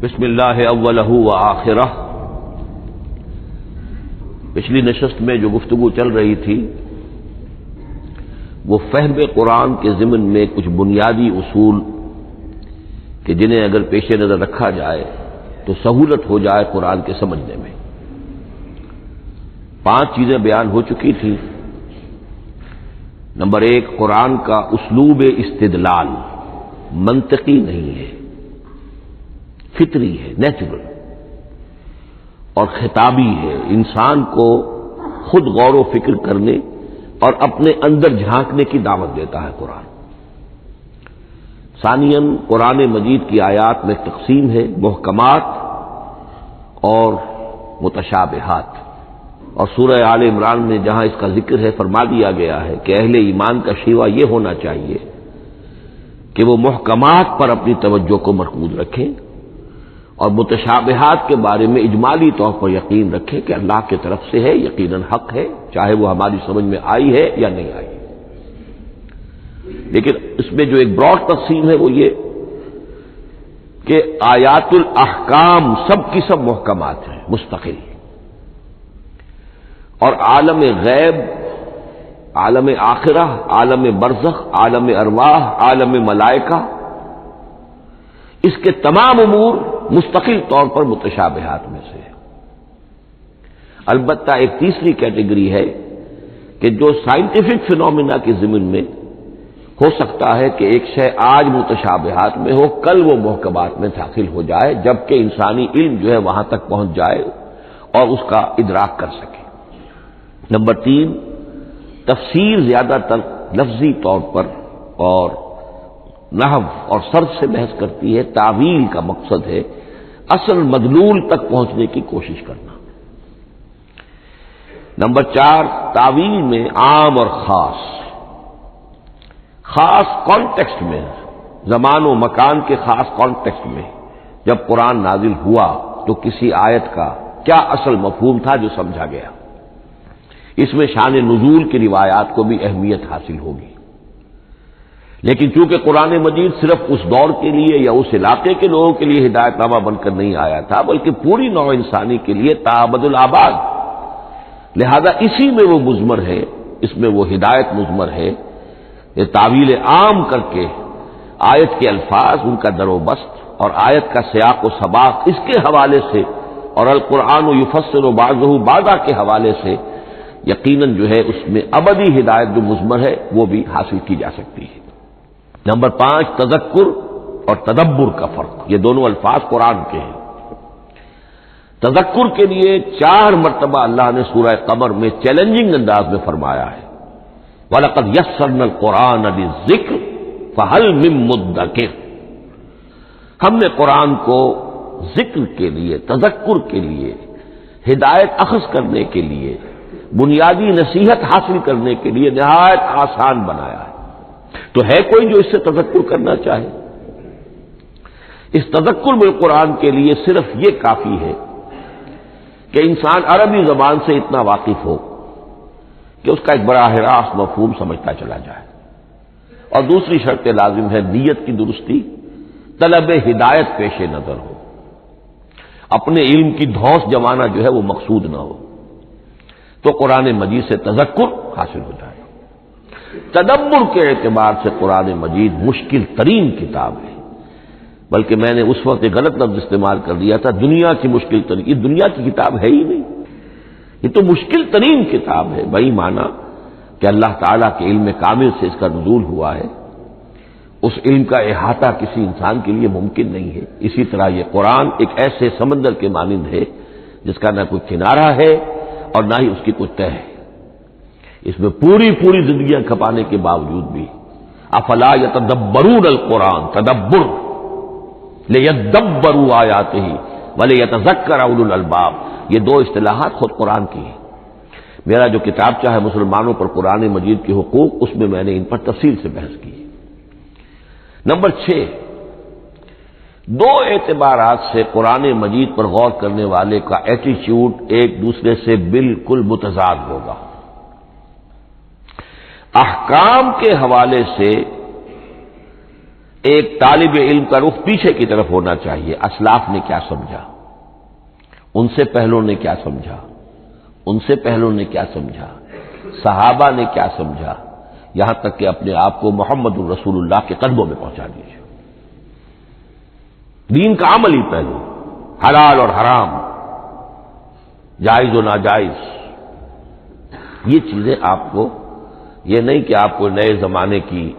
بسم اللہ اولہ و آخرہ۔ پچھلی نشست میں جو گفتگو چل رہی تھی وہ فہم قرآن کے ضمن میں کچھ بنیادی اصول کہ جنہیں اگر پیش نظر رکھا جائے تو سہولت ہو جائے قرآن کے سمجھنے میں۔ 5 چیزیں بیان ہو چکی تھیں۔ نمبر 1، قرآن کا اسلوب استدلال منطقی نہیں ہے، فطری ہے، نیچرل اور خطابی ہے، انسان کو خود غور و فکر کرنے اور اپنے اندر جھانکنے کی دعوت دیتا ہے قرآن۔ ثانیاً، قرآن مجید کی آیات میں تقسیم ہے محکمات اور متشابہات، اور سورہ آل عمران میں جہاں اس کا ذکر ہے فرما دیا گیا ہے کہ اہل ایمان کا شیوہ یہ ہونا چاہیے کہ وہ محکمات پر اپنی توجہ کو مرکوز رکھیں اور متشابہات کے بارے میں اجمالی طور پر یقین رکھیں کہ اللہ کی طرف سے ہے، یقیناً حق ہے، چاہے وہ ہماری سمجھ میں آئی ہے یا نہیں آئی۔ لیکن اس میں جو ایک براڈ تقسیم ہے وہ یہ کہ آیات الاحکام سب کی سب محکمات ہیں مستقل، اور عالم غیب، عالم آخرہ، عالم برزخ، عالم ارواح، عالم ملائکہ، اس کے تمام امور مستقل طور پر متشابہات میں سے ہے۔ البتہ ایک تیسری کیٹیگری ہے کہ جو سائنٹیفک فینومینا کے ضمن میں ہو سکتا ہے کہ ایک شے آج متشابہات میں ہو، کل وہ محکمات میں داخل ہو جائے، جبکہ انسانی علم جو ہے وہاں تک پہنچ جائے اور اس کا ادراک کر سکے۔ نمبر 3، تفسیر زیادہ تر لفظی طور پر اور نحو اور صرف سے بحث کرتی ہے، تعویل کا مقصد ہے اصل مدلول تک پہنچنے کی کوشش کرنا۔ نمبر 4، تعویل میں عام اور خاص کانٹیکسٹ میں، زمان و مکان کے خاص کانٹیکسٹ میں جب قرآن نازل ہوا تو کسی آیت کا کیا اصل مفہوم تھا جو سمجھا گیا۔ اس میں شان نزول کی روایات کو بھی اہمیت حاصل ہوگی۔ لیکن چونکہ قرآن مجید صرف اس دور کے لیے یا اس علاقے کے لوگوں کے لیے ہدایت نامہ بن کر نہیں آیا تھا، بلکہ پوری نوع انسانی کے لیے تابد الآباد، لہذا اسی میں وہ مضمر ہے، اس میں وہ ہدایت مضمر ہے۔ یہ تعویل عام کر کے آیت کے الفاظ، ان کا در و بست اور آیت کا سیاق و سباق اس کے حوالے سے، اور القرآن یفسر بعضہ بعضا کے حوالے سے یقیناً جو ہے اس میں ابدی ہدایت جو مضمر ہے وہ بھی حاصل کی جا سکتی ہے۔ نمبر 5، تذکر اور تدبر کا فرق۔ یہ دونوں الفاظ قرآن کے ہیں۔ تذکر کے لیے 4 مرتبہ اللہ نے سورہ قمر میں چیلنجنگ انداز میں فرمایا ہے وَلَقَدْ يَسَّرْنَا الْقُرْآنَ لِلذِّكْرِ فَهَلْ مِن مُّدَّكِرٍ۔ ہم نے قرآن کو ذکر کے لیے، تذکر کے لیے، ہدایت اخذ کرنے کے لیے، بنیادی نصیحت حاصل کرنے کے لیے نہایت آسان بنایا ہے۔ تو ہے کوئی جو اس سے تذکر کرنا چاہے؟ اس تذکر بالقرآن کے لیے صرف یہ کافی ہے کہ انسان عربی زبان سے اتنا واقف ہو کہ اس کا ایک براہ راست مفہوم سمجھتا چلا جائے، اور دوسری شرط لازم ہے نیت کی درستی، طلب ہدایت پیش نظر ہو، اپنے علم کی دھوس جمانا جو ہے وہ مقصود نہ ہو، تو قرآن مجید سے تذکر حاصل ہو جائے۔ تدبر کے اعتبار سے قرآن مجید مشکل ترین کتاب ہے، بلکہ میں نے اس وقت ایک غلط لفظ استعمال کر دیا تھا، دنیا کی مشکل ترین۔ یہ دنیا کی کتاب ہے ہی نہیں، یہ تو مشکل ترین کتاب ہے، بھائی مانا کہ اللہ تعالیٰ کے علم کامل سے اس کا نزول ہوا ہے، اس علم کا احاطہ کسی انسان کے لیے ممکن نہیں ہے۔ اسی طرح یہ قرآن ایک ایسے سمندر کے مانند ہے جس کا نہ کوئی کنارہ ہے اور نہ ہی اس کی کوئی تہہ ہے، اس میں پوری زندگیاں کھپانے کے باوجود بھی افلا یتدبرون القرآن، تدبر لیدبروا آیاتہ ولیتذکر اولو الالباب، یہ 2 اصطلاحات خود قرآن کی ہیں۔ میرا جو کتابچہ ہے مسلمانوں پر قرآن مجید کے حقوق، اس میں میں نے ان پر تفصیل سے بحث کی۔ نمبر 6، 2 اعتبارات سے قرآن مجید پر غور کرنے والے کا ایٹیچیوڈ ایک دوسرے سے بالکل متضاد ہوگا۔ احکام کے حوالے سے ایک طالب علم کا رخ پیچھے کی طرف ہونا چاہیے. اسلاف نے کیا سمجھا، ان سے پہلوں نے کیا سمجھا، ان سے پہلوں نے کیا سمجھا، صحابہ نے کیا سمجھا، یہاں تک کہ اپنے آپ کو محمد الرسول اللہ کے قدموں میں پہنچا دیجیے. دین کا عملی پہلو، حلال اور حرام، جائز و ناجائز، یہ چیزیں آپ کو، یہ نہیں کہ آپ کو نئے زمانے کی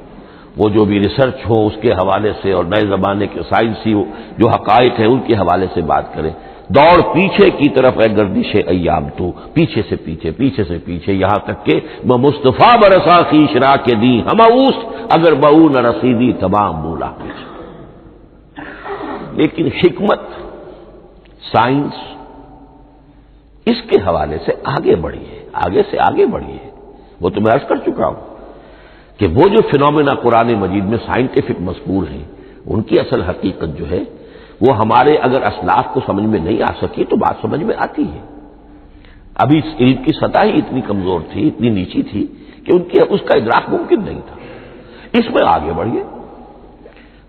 وہ جو بھی ریسرچ ہو اس کے حوالے سے اور نئے زمانے کے سائنسی جو حقائق ہیں ان کے حوالے سے بات کریں. دوڑ پیچھے کی طرف ہے گردش ایام، تو پیچھے سے پیچھے، پیچھے سے پیچھے، یہاں تک کہ مصطفیٰ برسا خیش را کے دی ہماؤس اگر بہو نہ رسیدی تمام مولا. لیکن حکمت، سائنس، اس کے حوالے سے آگے بڑھیے، آگے سے آگے بڑھیے. وہ تو میں عرض کر چکا ہوں کہ وہ جو فینومینا قرآن مجید میں سائنٹیفک مذکور ہیں ان کی اصل حقیقت جو ہے وہ ہمارے اگر اسلاف کو سمجھ میں نہیں آ سکی تو بات سمجھ میں آتی ہے. ابھی اس علم کی سطح ہی اتنی کمزور تھی، اتنی نیچی تھی کہ اس کا ادراک ممکن نہیں تھا. اس میں آگے بڑھیے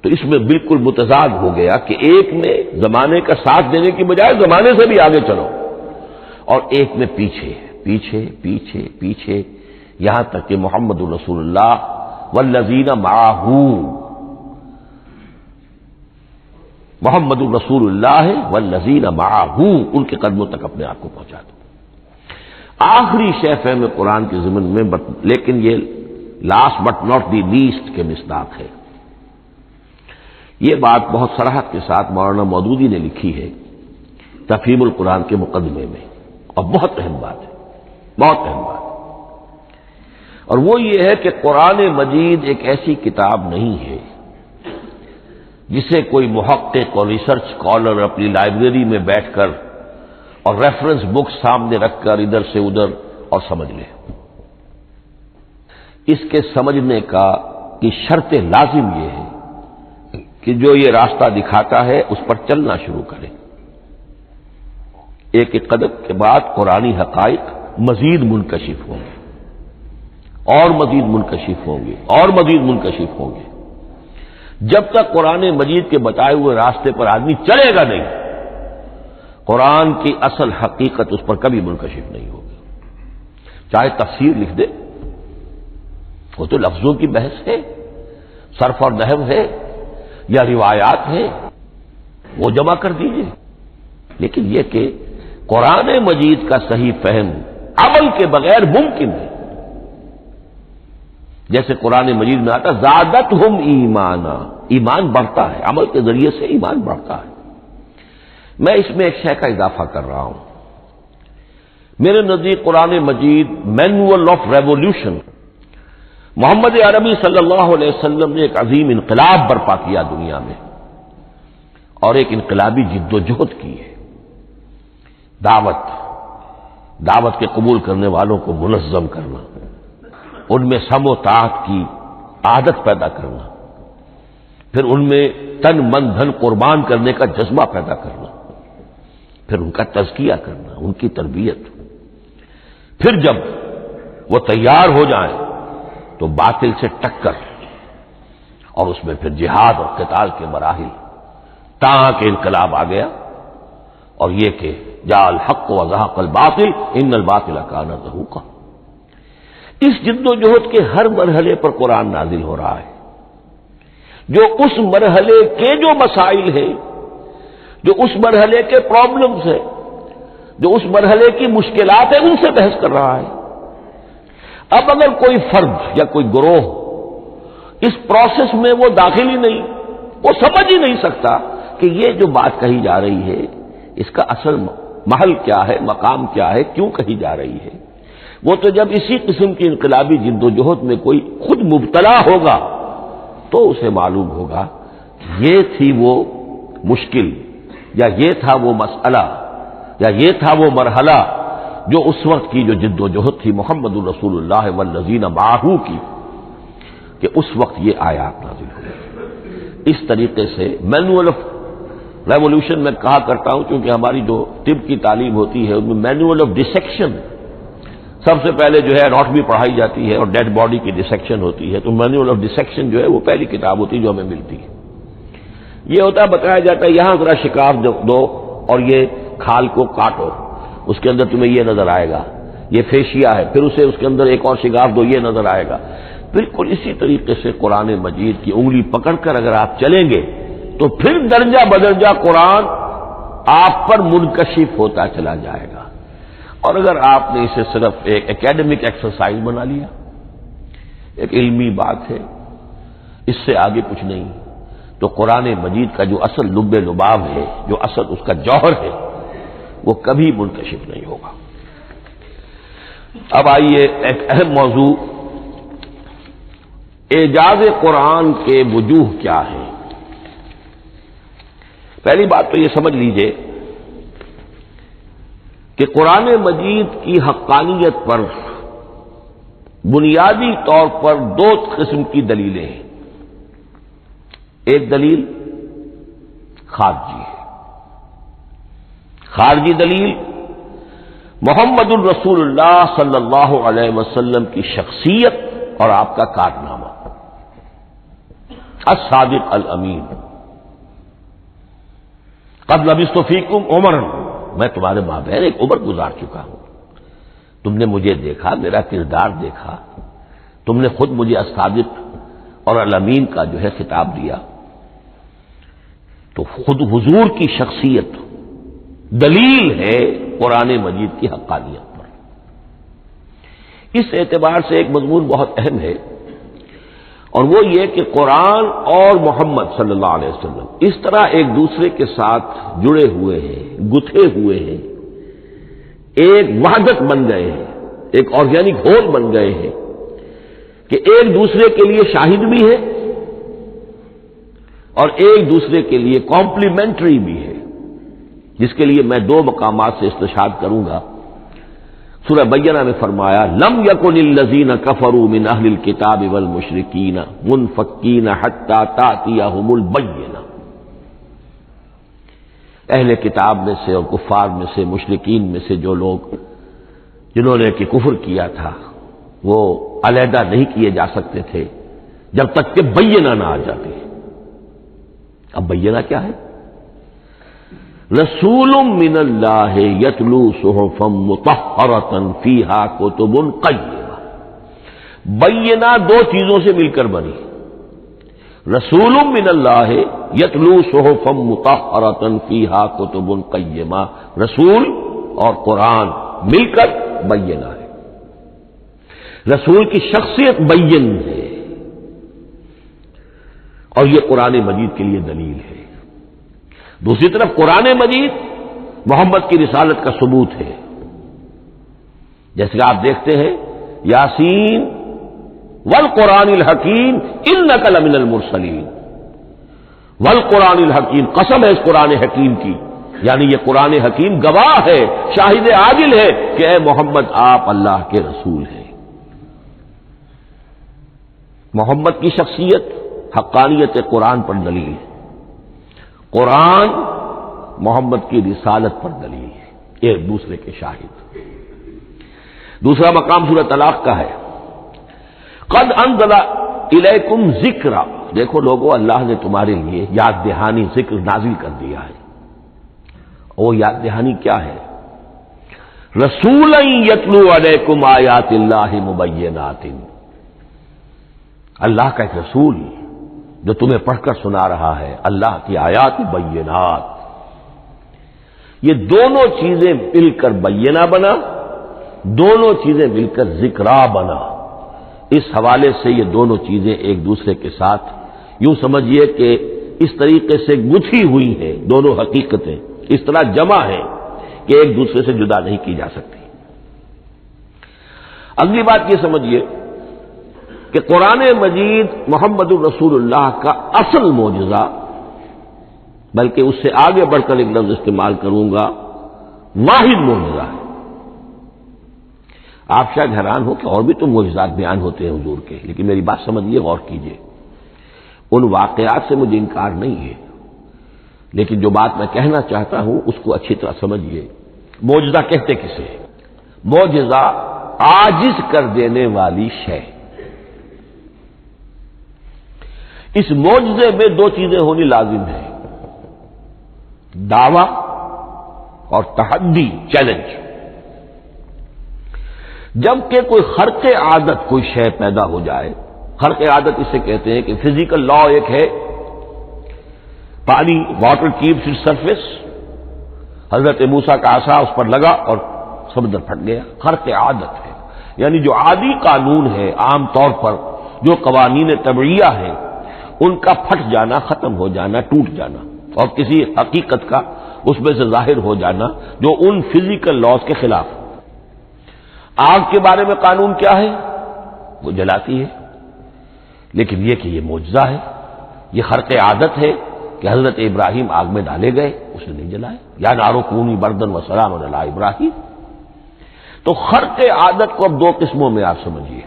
تو اس میں بالکل متضاد ہو گیا کہ ایک میں زمانے کا ساتھ دینے کی بجائے زمانے سے بھی آگے چلو، اور ایک میں پیچھے پیچھے پیچھے پیچھے، یہاں تک کہ محمد رسول اللہ والذین معہ، محمد الرسول اللہ والذین معہ، ان کے قدموں تک اپنے آپ کو پہنچا دو. آخری شے فہم قرآن کے ضمن میں، لیکن یہ last but not the least کے مصداق ہے. یہ بات بہت صراحت کے ساتھ مولانا مودودی نے لکھی ہے تفہیم القرآن کے مقدمے میں، اور بہت اہم بات ہے، بہت اہم بات ہے. اور وہ یہ ہے کہ قرآن مجید ایک ایسی کتاب نہیں ہے جسے کوئی محقق اور ریسرچ اسکالر اپنی لائبریری میں بیٹھ کر اور ریفرنس بک سامنے رکھ کر ادھر سے ادھر اور سمجھ لے. اس کے سمجھنے کی شرط لازم یہ ہے کہ جو یہ راستہ دکھاتا ہے اس پر چلنا شروع کرے. ایک ایک قدم کے بعد قرآنی حقائق مزید منکشف ہوں گے، اور مزید منکشف ہوں گے، اور مزید منکشف ہوں گے. جب تک قرآن مجید کے بتائے ہوئے راستے پر آدمی چلے گا نہیں، قرآن کی اصل حقیقت اس پر کبھی منکشف نہیں ہوگی. چاہے تفسیر لکھ دے، وہ تو لفظوں کی بحث ہے، صرف اور نحو ہے یا روایات ہے، وہ جمع کر دیجئے. لیکن یہ کہ قرآن مجید کا صحیح فہم عمل کے بغیر ممکن ہے. جیسے قرآن مجید میں آتا زادتہم ایمانا، ایمان بڑھتا ہے، عمل کے ذریعے سے ایمان بڑھتا ہے. میں اس میں ایک شے کا اضافہ کر رہا ہوں. میرے نزدیک قرآن مجید مینول آف ریولیوشن، محمد عربی صلی اللہ علیہ وسلم نے ایک عظیم انقلاب برپا کیا دنیا میں، اور ایک انقلابی جد و جہد کی ہے. دعوت کے قبول کرنے والوں کو منظم کرنا، ان میں سم و طاعت کی عادت پیدا کرنا، پھر ان میں تن من دھن قربان کرنے کا جذبہ پیدا کرنا، پھر ان کا تزکیہ کرنا، ان کی تربیت. پھر جب وہ تیار ہو جائیں تو باطل سے ٹکر، اور اس میں پھر جہاد اور قتال کے مراحل، تاکہ انقلاب آ گیا. اور یہ کہ جاء الحق وزهق الباطل ان الباطل کان زهوقا. اس جد و جہد کے ہر مرحلے پر قرآن نازل ہو رہا ہے، جو اس مرحلے کے جو مسائل ہیں، جو اس مرحلے کے پرابلمز ہیں، جو اس مرحلے کی مشکلات ہیں، ان سے بحث کر رہا ہے. اب اگر کوئی فرد یا کوئی گروہ اس پروسیس میں وہ داخل ہی نہیں، وہ سمجھ ہی نہیں سکتا کہ یہ جو بات کہی جا رہی ہے اس کا اصل محل کیا ہے، مقام کیا ہے، کیوں کہی جا رہی ہے، وہ تو جب اسی قسم کی انقلابی جد و جہد میں کوئی خود مبتلا ہوگا تو اسے معلوم ہوگا یہ تھی وہ مشکل، یا یہ تھا وہ مسئلہ، یا یہ تھا وہ مرحلہ جو اس وقت کی جو جد و جہد تھی محمد الرسول اللہ والذین معہ کی، کہ اس وقت یہ آیات نازل ہوئی. اس طریقے سے مینول آف ریولیوشن میں کہا کرتا ہوں، کیونکہ ہماری جو طب کی تعلیم ہوتی ہے ان میں مینول آف ڈسیکشن، سب سے پہلے جو ہے اناٹمی پڑھائی جاتی ہے اور ڈیڈ باڈی کی ڈسیکشن ہوتی ہے، تو مینول آف ڈسیکشن جو ہے وہ پہلی کتاب ہوتی ہے جو ہمیں ملتی ہے۔ یہ ہوتا ہے، بتایا جاتا ہے یہاں ذرا شکاف دو اور یہ کھال کو کاٹو، اس کے اندر تمہیں یہ نظر آئے گا، یہ فیشیا ہے، پھر اسے اس کے اندر ایک اور شکاف دو، یہ نظر آئے گا۔ بالکل اسی طریقے سے قرآن مجید کی انگلی پکڑ کر اگر آپ چلیں گے تو پھر درجہ بدرجہ قرآن آپ پر منکشف ہوتا چلا جائے گا۔ اور اگر آپ نے اسے صرف ایک اکیڈمک ایکسرسائز بنا لیا، ایک علمی بات ہے، اس سے آگے کچھ نہیں، تو قرآن مجید کا جو اصل لب لباب ہے، جو اصل اس کا جوہر ہے، وہ کبھی منکشف نہیں ہوگا۔ اب آئیے ایک اہم موضوع، اعجاز قرآن کے وجوہ کیا ہیں۔ پہلی بات تو یہ سمجھ لیجئے کہ قرآن مجید کی حقانیت پر بنیادی طور پر دو قسم کی دلیلیں ہیں۔ ایک دلیل خارجی ہے، خارجی دلیل محمد الرسول اللہ صلی اللہ علیہ وسلم کی شخصیت اور آپ کا کارنامہ، الصادق الامین، قد لبثت فیکم عمرا، میں تمہارے مابین ایک عمر گزار چکا ہوں، تم نے مجھے دیکھا، میرا کردار دیکھا، تم نے خود مجھے الصادق اور الامین کا جو ہے خطاب دیا، تو خود حضور کی شخصیت دلیل ہے قرآن مجید کی حقانیت پر۔ اس اعتبار سے ایک مضمون بہت اہم ہے، اور وہ یہ کہ قرآن اور محمد صلی اللہ علیہ وسلم اس طرح ایک دوسرے کے ساتھ جڑے ہوئے ہیں، گتھے ہوئے ہیں، ایک وحدت بن گئے ہیں، ایک آرگینک ہول بن گئے ہیں کہ ایک دوسرے کے لیے شاہد بھی ہے اور ایک دوسرے کے لیے کمپلیمنٹری بھی ہے، جس کے لیے میں دو مقامات سے استشہاد کروں گا۔ سورہ بینہ میں فرمایا لم یکن الذین کفروا من اہل الکتاب والمشرکین منفکین حتی تأتیہم البینہ، اہل کتاب میں سے اور کفار میں سے، مشرکین میں سے جو لوگ جنہوں نے کہ کفر کیا تھا، وہ علیحدہ نہیں کیے جا سکتے تھے جب تک کہ بینہ نہ آ جاتے۔ اب بینہ کیا ہے؟ رسول من اللہ یتلو صحفا مطہرۃ فیہا کتب قیمہ، بینہ دو چیزوں سے مل کر بنی، رسول من اللہ یتلو صحفا مطہرۃ فیہا کتب قیمہ، رسول اور قرآن مل کر بینہ ہے، رسول کی شخصیت بین ہے، اور یہ قرآن مجید کے لیے دلیل ہے۔ دوسری طرف قرآن مجید محمد کی رسالت کا ثبوت ہے، جیسے کہ آپ دیکھتے ہیں یاسین والقرآن الحکیم انک لمن المرسلین، والقرآن الحکیم، قسم ہے اس قرآن حکیم کی، یعنی یہ قرآن حکیم گواہ ہے، شاہد عادل ہے کہ اے محمد آپ اللہ کے رسول ہیں۔ محمد کی شخصیت حقانیت قرآن پر دلیل ہے، قرآن محمد کی رسالت پر دلیل ہے، ایک دوسرے کے شاہد۔ دوسرا مقام سورۃ طلاق کا ہے، قد انزل الیکم ذکرا، دیکھو لوگو اللہ نے تمہارے لیے یاد دہانی ذکر نازل کر دیا ہے، وہ یاد دہانی کیا ہے؟ رسولا یتلو علیکم آیات اللہ مبینات، اللہ کا ایک رسول جو تمہیں پڑھ کر سنا رہا ہے اللہ کی آیات بینات، یہ دونوں چیزیں مل کر بینہ بنا، دونوں چیزیں مل کر ذکرا بنا۔ اس حوالے سے یہ دونوں چیزیں ایک دوسرے کے ساتھ یوں سمجھیے کہ اس طریقے سے گتھی ہوئی ہیں، دونوں حقیقتیں اس طرح جمع ہیں کہ ایک دوسرے سے جدا نہیں کی جا سکتی۔ اگلی بات یہ سمجھیے کہ قرآن مجید محمد الرسول اللہ کا اصل معجزہ، بلکہ اس سے آگے بڑھ کر ایک لفظ استعمال کروں گا، واحد معجزہ ہے۔ آپ شاید حیران ہو کہ اور بھی تو معجزات بیان ہوتے ہیں حضور کے، لیکن میری بات سمجھیے، غور کیجیے، ان واقعات سے مجھے انکار نہیں ہے، لیکن جو بات میں کہنا چاہتا ہوں اس کو اچھی طرح سمجھیے۔ معجزہ کہتے کسے؟ معجزہ عاجز کر دینے والی شے۔ اس معجزے میں دو چیزیں ہونی لازم ہیں، دعویٰ اور تحدی، چیلنج۔ جبکہ کوئی خرق عادت کوئی شے پیدا ہو جائے، خرق عادت اسے کہتے ہیں کہ فزیکل لا ایک ہے، پانی، واٹر کیپس اٹس سرفیس، حضرت موسیٰ کا عصا اس پر لگا اور سمندر پھٹ گیا، خرق عادت ہے، یعنی جو عادی قانون ہے، عام طور پر جو قوانین طبعیہ ہیں ان کا پھٹ جانا، ختم ہو جانا، ٹوٹ جانا، اور کسی حقیقت کا اس میں سے ظاہر ہو جانا جو ان فزیکل لاز کے خلاف۔ آگ کے بارے میں قانون کیا ہے؟ وہ جلاتی ہے، لیکن یہ کہ یہ معجزہ ہے، یہ خرق عادت ہے کہ حضرت ابراہیم آگ میں ڈالے گئے، اس نے نہیں جلائے، یا نارو کونی بردن و سلام علی ابراہیم۔ تو خرق عادت کو اب دو قسموں میں آپ سمجھیے۔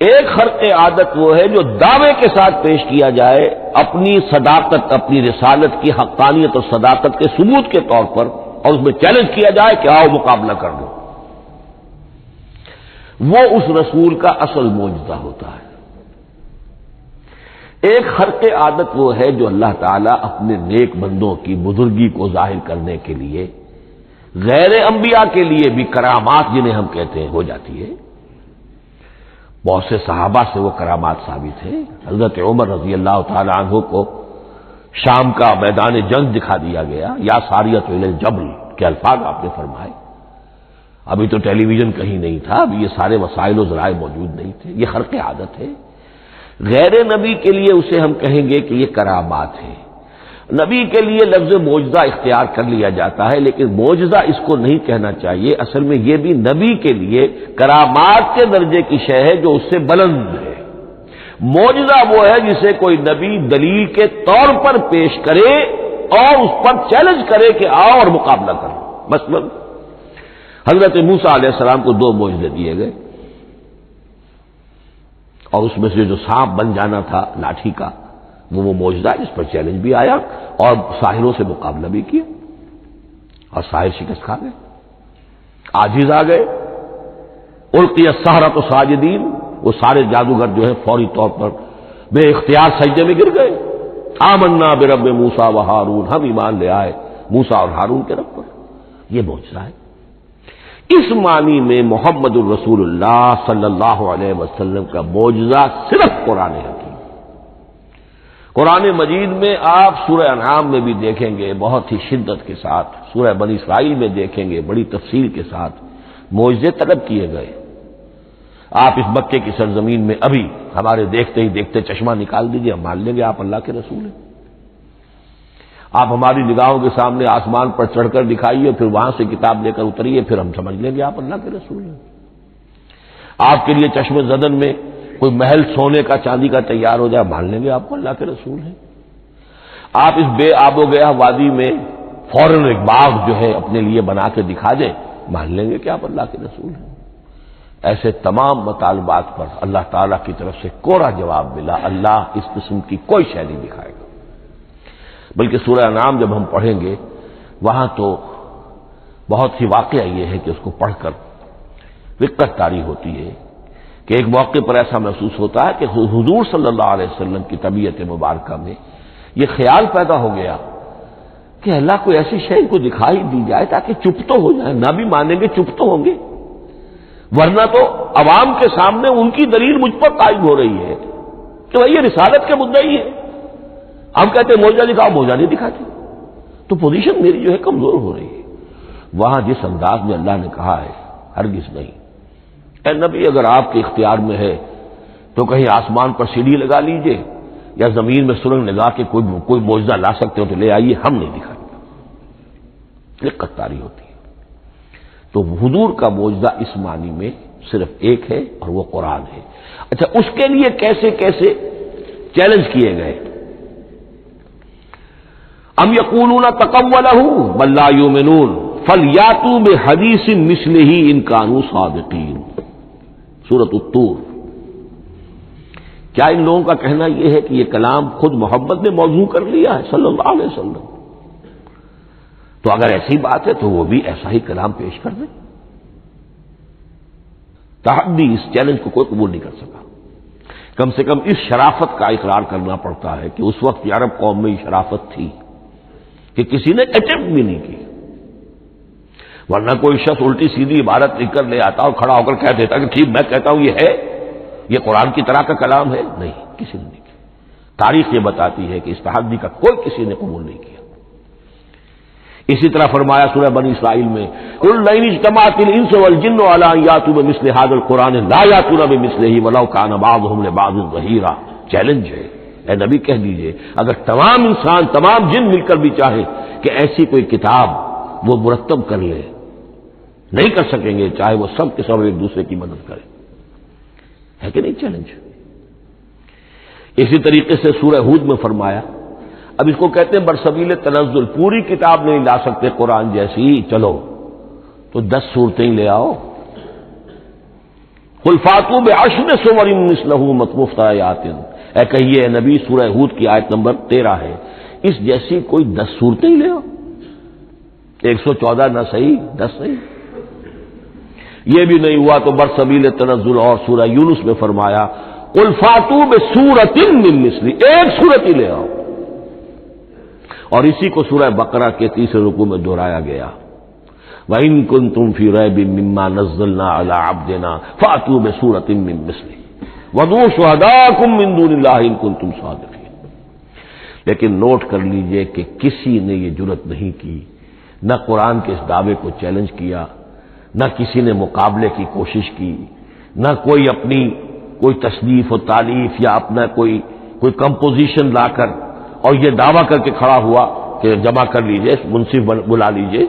ایک خرق عادت وہ ہے جو دعوے کے ساتھ پیش کیا جائے، اپنی صداقت، اپنی رسالت کی حقانیت اور صداقت کے ثبوت کے طور پر، اور اس میں چیلنج کیا جائے کہ آؤ مقابلہ کر لو، وہ اس رسول کا اصل معجزہ ہوتا ہے۔ ایک خرق عادت وہ ہے جو اللہ تعالیٰ اپنے نیک بندوں کی بزرگی کو ظاہر کرنے کے لیے، غیر انبیاء کے لیے بھی کرامات جنہیں ہم کہتے ہیں ہو جاتی ہے۔ بہت سے صحابہ سے وہ کرامات ثابت ہے۔ حضرت عمر رضی اللہ تعالی عنہ کو شام کا میدان جنگ دکھا دیا گیا، یا ساریۃ الی الجبل کے الفاظ آپ نے فرمائے۔ ابھی تو ٹیلی ویژن کہیں نہیں تھا، ابھی یہ سارے وسائل و ذرائع موجود نہیں تھے، یہ خرق عادت ہے۔ غیر نبی کے لیے اسے ہم کہیں گے کہ یہ کرامات ہے۔ نبی کے لیے لفظ معجزہ اختیار کر لیا جاتا ہے، لیکن معجزہ اس کو نہیں کہنا چاہیے، اصل میں یہ بھی نبی کے لیے کرامات کے درجے کی شے ہے جو اس سے بلند ہے۔ معجزہ وہ ہے جسے کوئی نبی دلیل کے طور پر پیش کرے اور اس پر چیلنج کرے کہ آؤ اور مقابلہ کرو۔ مثلا حضرت موسیٰ علیہ السلام کو دو معجزے دیے گئے، اور اس میں سے جو سانپ بن جانا تھا لاٹھی کا، وہ معجزہ ہے جس پر چیلنج بھی آیا اور ساحروں سے مقابلہ بھی کیا، اور ساحر شکست کھا گئے، عاجز آ گئے۔ القی السحرۃ ساجدین، وہ سارے جادوگر جو ہیں فوری طور پر بے اختیار سجدے میں گر گئے۔ آمنا برب موسیٰ و ہارون، ہم ایمان لے آئے موسیٰ اور ہارون کے رب پر۔ یہ معجزہ ہے۔ اس معنی میں محمد الرسول اللہ صلی اللہ علیہ وسلم کا معجزہ صرف قرآن حکیم۔ قرآن مجید میں آپ سورہ انعام میں بھی دیکھیں گے بہت ہی شدت کے ساتھ، سورہ بنی اسرائیل میں دیکھیں گے بڑی تفصیل کے ساتھ معجزے طلب کیے گئے۔ آپ اس مکے کی سرزمین میں ابھی ہمارے دیکھتے ہی دیکھتے چشمہ نکال دیجئے، ہم مان لیں گے آپ اللہ کے رسول ہیں۔ آپ ہماری نگاہوں کے سامنے آسمان پر چڑھ کر دکھائیے، پھر وہاں سے کتاب لے کر اتریے، پھر ہم سمجھ لیں گے آپ اللہ کے رسول ہیں۔ آپ کے لیے چشم زدن میں کوئی محل سونے کا چاندی کا تیار ہو جائے، مان لیں گے آپ کو اللہ کے رسول ہیں۔ آپ اس بے آب و گیا وادی میں فوراً ایک باغ جو ہے اپنے لیے بنا کے دکھا دیں، مان لیں گے کہ آپ اللہ کے رسول ہیں۔ ایسے تمام مطالبات پر اللہ تعالیٰ کی طرف سے کوڑا جواب ملا، اللہ اس قسم کی کوئی شے نہیں دکھائے گا۔ بلکہ سورہ انعام جب ہم پڑھیں گے وہاں تو بہت ہی واقعہ یہ ہے کہ اس کو پڑھ کر رقت طاری ہوتی ہے کہ ایک موقع پر ایسا محسوس ہوتا ہے کہ حضور صلی اللہ علیہ وسلم کی طبیعت مبارکہ میں یہ خیال پیدا ہو گیا کہ اللہ کو ایسی شے کو دکھائی دی جائے تاکہ چپ تو ہو جائے، نہ بھی مانیں گے چپ تو ہوں گے، ورنہ تو عوام کے سامنے ان کی دلیل مجھ پر قائم ہو رہی ہے کہ بھائی یہ رسالت کے مدعی ہے، ہم کہتے ہیں معجزہ دکھاؤ، معجزہ نہیں دکھاتے، تو پوزیشن میری جو ہے کمزور ہو رہی ہے۔ وہاں جس انداز میں اللہ نے کہا ہے، ہرگز نہیں، اے نبی اگر آپ کے اختیار میں ہے تو کہیں آسمان پر سیڑھی لگا لیجئے یا زمین میں سرنگ لگا کے کوئی معجزہ لا سکتے ہو تو لے آئیے، ہم نہیں دکھائیں گے۔ رقت طاری ہوتی ہے۔ تو حضور کا معجزہ اس معنی میں صرف ایک ہے اور وہ قرآن ہے۔ اچھا، اس کے لیے کیسے کیسے چیلنج کیے گئے؟ ام یقولون تقولہ بل لا یؤمنون فلیاتوا بحدیث مثلہ ان کانوا صادقین، سورۃ الطور۔ کیا ان لوگوں کا کہنا یہ ہے کہ یہ کلام خود محمد نے موضوع کر لیا ہے صلی اللہ علیہ وسلم؟ تو اگر ایسی بات ہے تو وہ بھی ایسا ہی کلام پیش کر دیں۔ تحدی، اس چیلنج کو کوئی قبول نہیں کر سکا۔ کم سے کم اس شرافت کا اقرار کرنا پڑتا ہے کہ اس وقت عرب قوم میں یہ شرافت تھی کہ کسی نے اٹمپٹ بھی نہیں کی، ورنہ کوئی شخص الٹی سیدھی عبارت لکھ کر لے آتا اور کھڑا ہو کر کہہ دیتا کہ ٹھیک میں کہتا ہوں یہ ہے، یہ قرآن کی طرح کا کلام ہے۔ نہیں، کسی نے نہیں کیا۔ تاریخ یہ بتاتی ہے کہ اس تحدی کا کوئی کسی نے قبول نہیں کیا۔ اسی طرح فرمایا سورہ بنی اسرائیل میں قل لئن اجتمعت الانس والجن على ان ياتوا بمثل هذا القرآن لا ياتون بمثله ولو كان بعضهم لبعض ظهيرا۔ چیلنج ہے، اے نبی کہہ دیجئے اگر تمام انسان، تمام جن مل کر بھی چاہے کہ ایسی کوئی کتاب وہ مرتب کر لے، نہیں کر سکیں گے، چاہے وہ سب کے سب ایک دوسرے کی مدد کریں۔ ہے کہ نہیں چیلنج؟ اسی طریقے سے سورہ ہود میں فرمایا، اب اس کو کہتے ہیں برسبیل تنزل، پوری کتاب نہیں لا سکتے قرآن جیسی، چلو تو 10 صورتیں لے آؤ۔ قل فاتوا بعشر سور مثلہ مفتریات، اے کہیے اے نبی، سورہ ہود کی آیت نمبر 13 ہے، اس جیسی کوئی 10 صورتیں لے آؤ۔ 114 نہ صحیح، 10 صحیح۔ یہ بھی نہیں ہوا تو برسبیل تنزل اور سورہ یونس میں فرمایا قل فاتوا بسورۃ من مثلہ، ایک سورت ہی لے آؤ۔ اور اسی کو سورہ بقرہ کے 30 رکوع میں دہرایا گیا، وَإِن كُنتُمْ فِي رَيْبٍ مِّمَّا نَزَّلْنَا عَلَىٰ عَبْدِنَا فَأْتُوا بِسُورَةٍ مِّن مِّثْلِهِ وَادْعُوا شُهَدَاءَكُم مِّن دُونِ اللَّهِ إِن كُنتُمْ صَادِقِينَ۔ لیکن نوٹ کر لیجئے کہ کسی نے یہ جرأت نہیں کی، نہ قرآن کے اس دعوے کو چیلنج کیا، نہ کسی نے مقابلے کی کوشش کی، نہ کوئی اپنی کوئی تصنیف و تالیف یا اپنا کوئی کمپوزیشن لا کر اور یہ دعویٰ کر کے کھڑا ہوا کہ جمع کر لیجئے، منصف بلا لیجئے،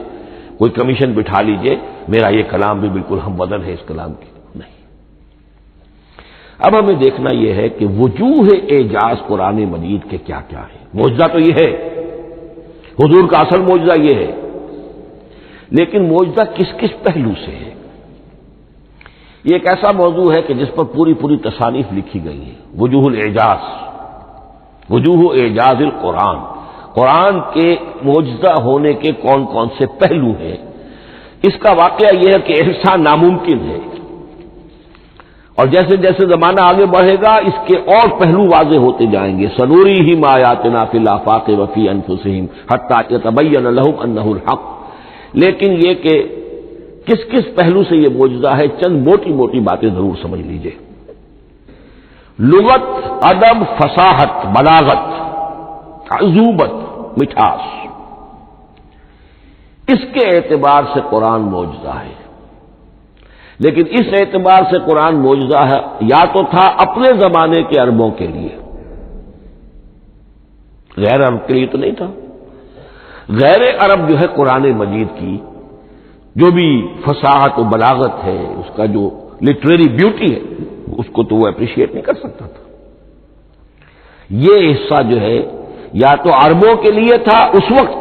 کوئی کمیشن بٹھا لیجئے، میرا یہ کلام بھی بالکل ہم بدل ہے اس کلام کی۔ نہیں۔ اب ہمیں دیکھنا یہ ہے کہ وجوہ اعجاز قرآن مجید کے کیا کیا ہے۔ معجزہ تو یہ ہے، حضور کا اصل معجزہ یہ ہے، لیکن معجزہ کس کس پہلو سے ہے؟ یہ ایک ایسا موضوع ہے کہ جس پر پوری تصانیف لکھی گئی ہیں۔ وجوہ الاعجاز، وجوہ اعجاز القرآن، قرآن کے معجزہ ہونے کے کون کون سے پہلو ہیں۔ اس کا واقعہ یہ ہے کہ احسان ناممکن ہے، اور جیسے جیسے زمانہ آگے بڑھے گا اس کے اور پہلو واضح ہوتے جائیں گے۔ سنوریہم آیاتنا فی الآفاق وفی انفسہم حتی یتبین لہم انہ الحق۔ لیکن یہ کہ کس کس پہلو سے یہ معجزہ ہے، چند موٹی موٹی باتیں ضرور سمجھ لیجئے۔ لغت، ادب، فصاحت، بلاغت، عذوبت، مٹھاس، اس کے اعتبار سے قرآن معجزہ ہے۔ لیکن اس اعتبار سے قرآن معجزہ ہے یا تو تھا اپنے زمانے کے عربوں کے لیے، غیر عرب کے لیے تو نہیں تھا۔ غیر عرب جو ہے قرآن مجید کی جو بھی فصاحت و بلاغت ہے، اس کا جو لٹریری بیوٹی ہے، اس کو تو وہ اپریشیٹ نہیں کر سکتا تھا۔ یہ حصہ جو ہے یا تو عربوں کے لیے تھا اس وقت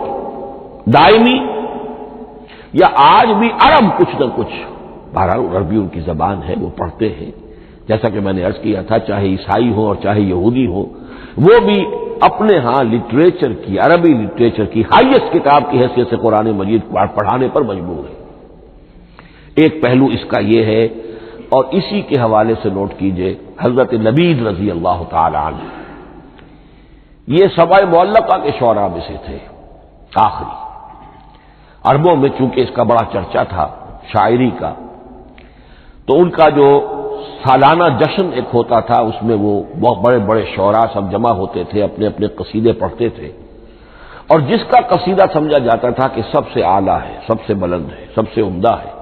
دائمی، یا آج بھی عرب کچھ نہ کچھ، بہرحال عربی ان کی زبان ہے، وہ پڑھتے ہیں، جیسا کہ میں نے عرض کیا تھا، چاہے عیسائی ہو اور چاہے یہودی ہو، وہ بھی اپنے ہاں لٹریچر کی، عربی لٹریچر کی ہائیسٹ کتاب کی حیثیت سے قرآن مجید پڑھانے پر مجبور ہے۔ ایک پہلو اس کا یہ ہے، اور اسی کے حوالے سے نوٹ کیجئے حضرت لبید رضی اللہ تعالی عنہ، یہ سبع معلقہ کے شعراء میں سے تھے آخری۔ عربوں میں چونکہ اس کا بڑا چرچا تھا شاعری کا، تو ان کا جو سالانہ جشن ایک ہوتا تھا، اس میں وہ بہت بڑے بڑے شعراء سب جمع ہوتے تھے، اپنے اپنے قصیدے پڑھتے تھے، اور جس کا قصیدہ سمجھا جاتا تھا کہ سب سے اعلیٰ ہے، سب سے بلند ہے، سب سے عمدہ ہے،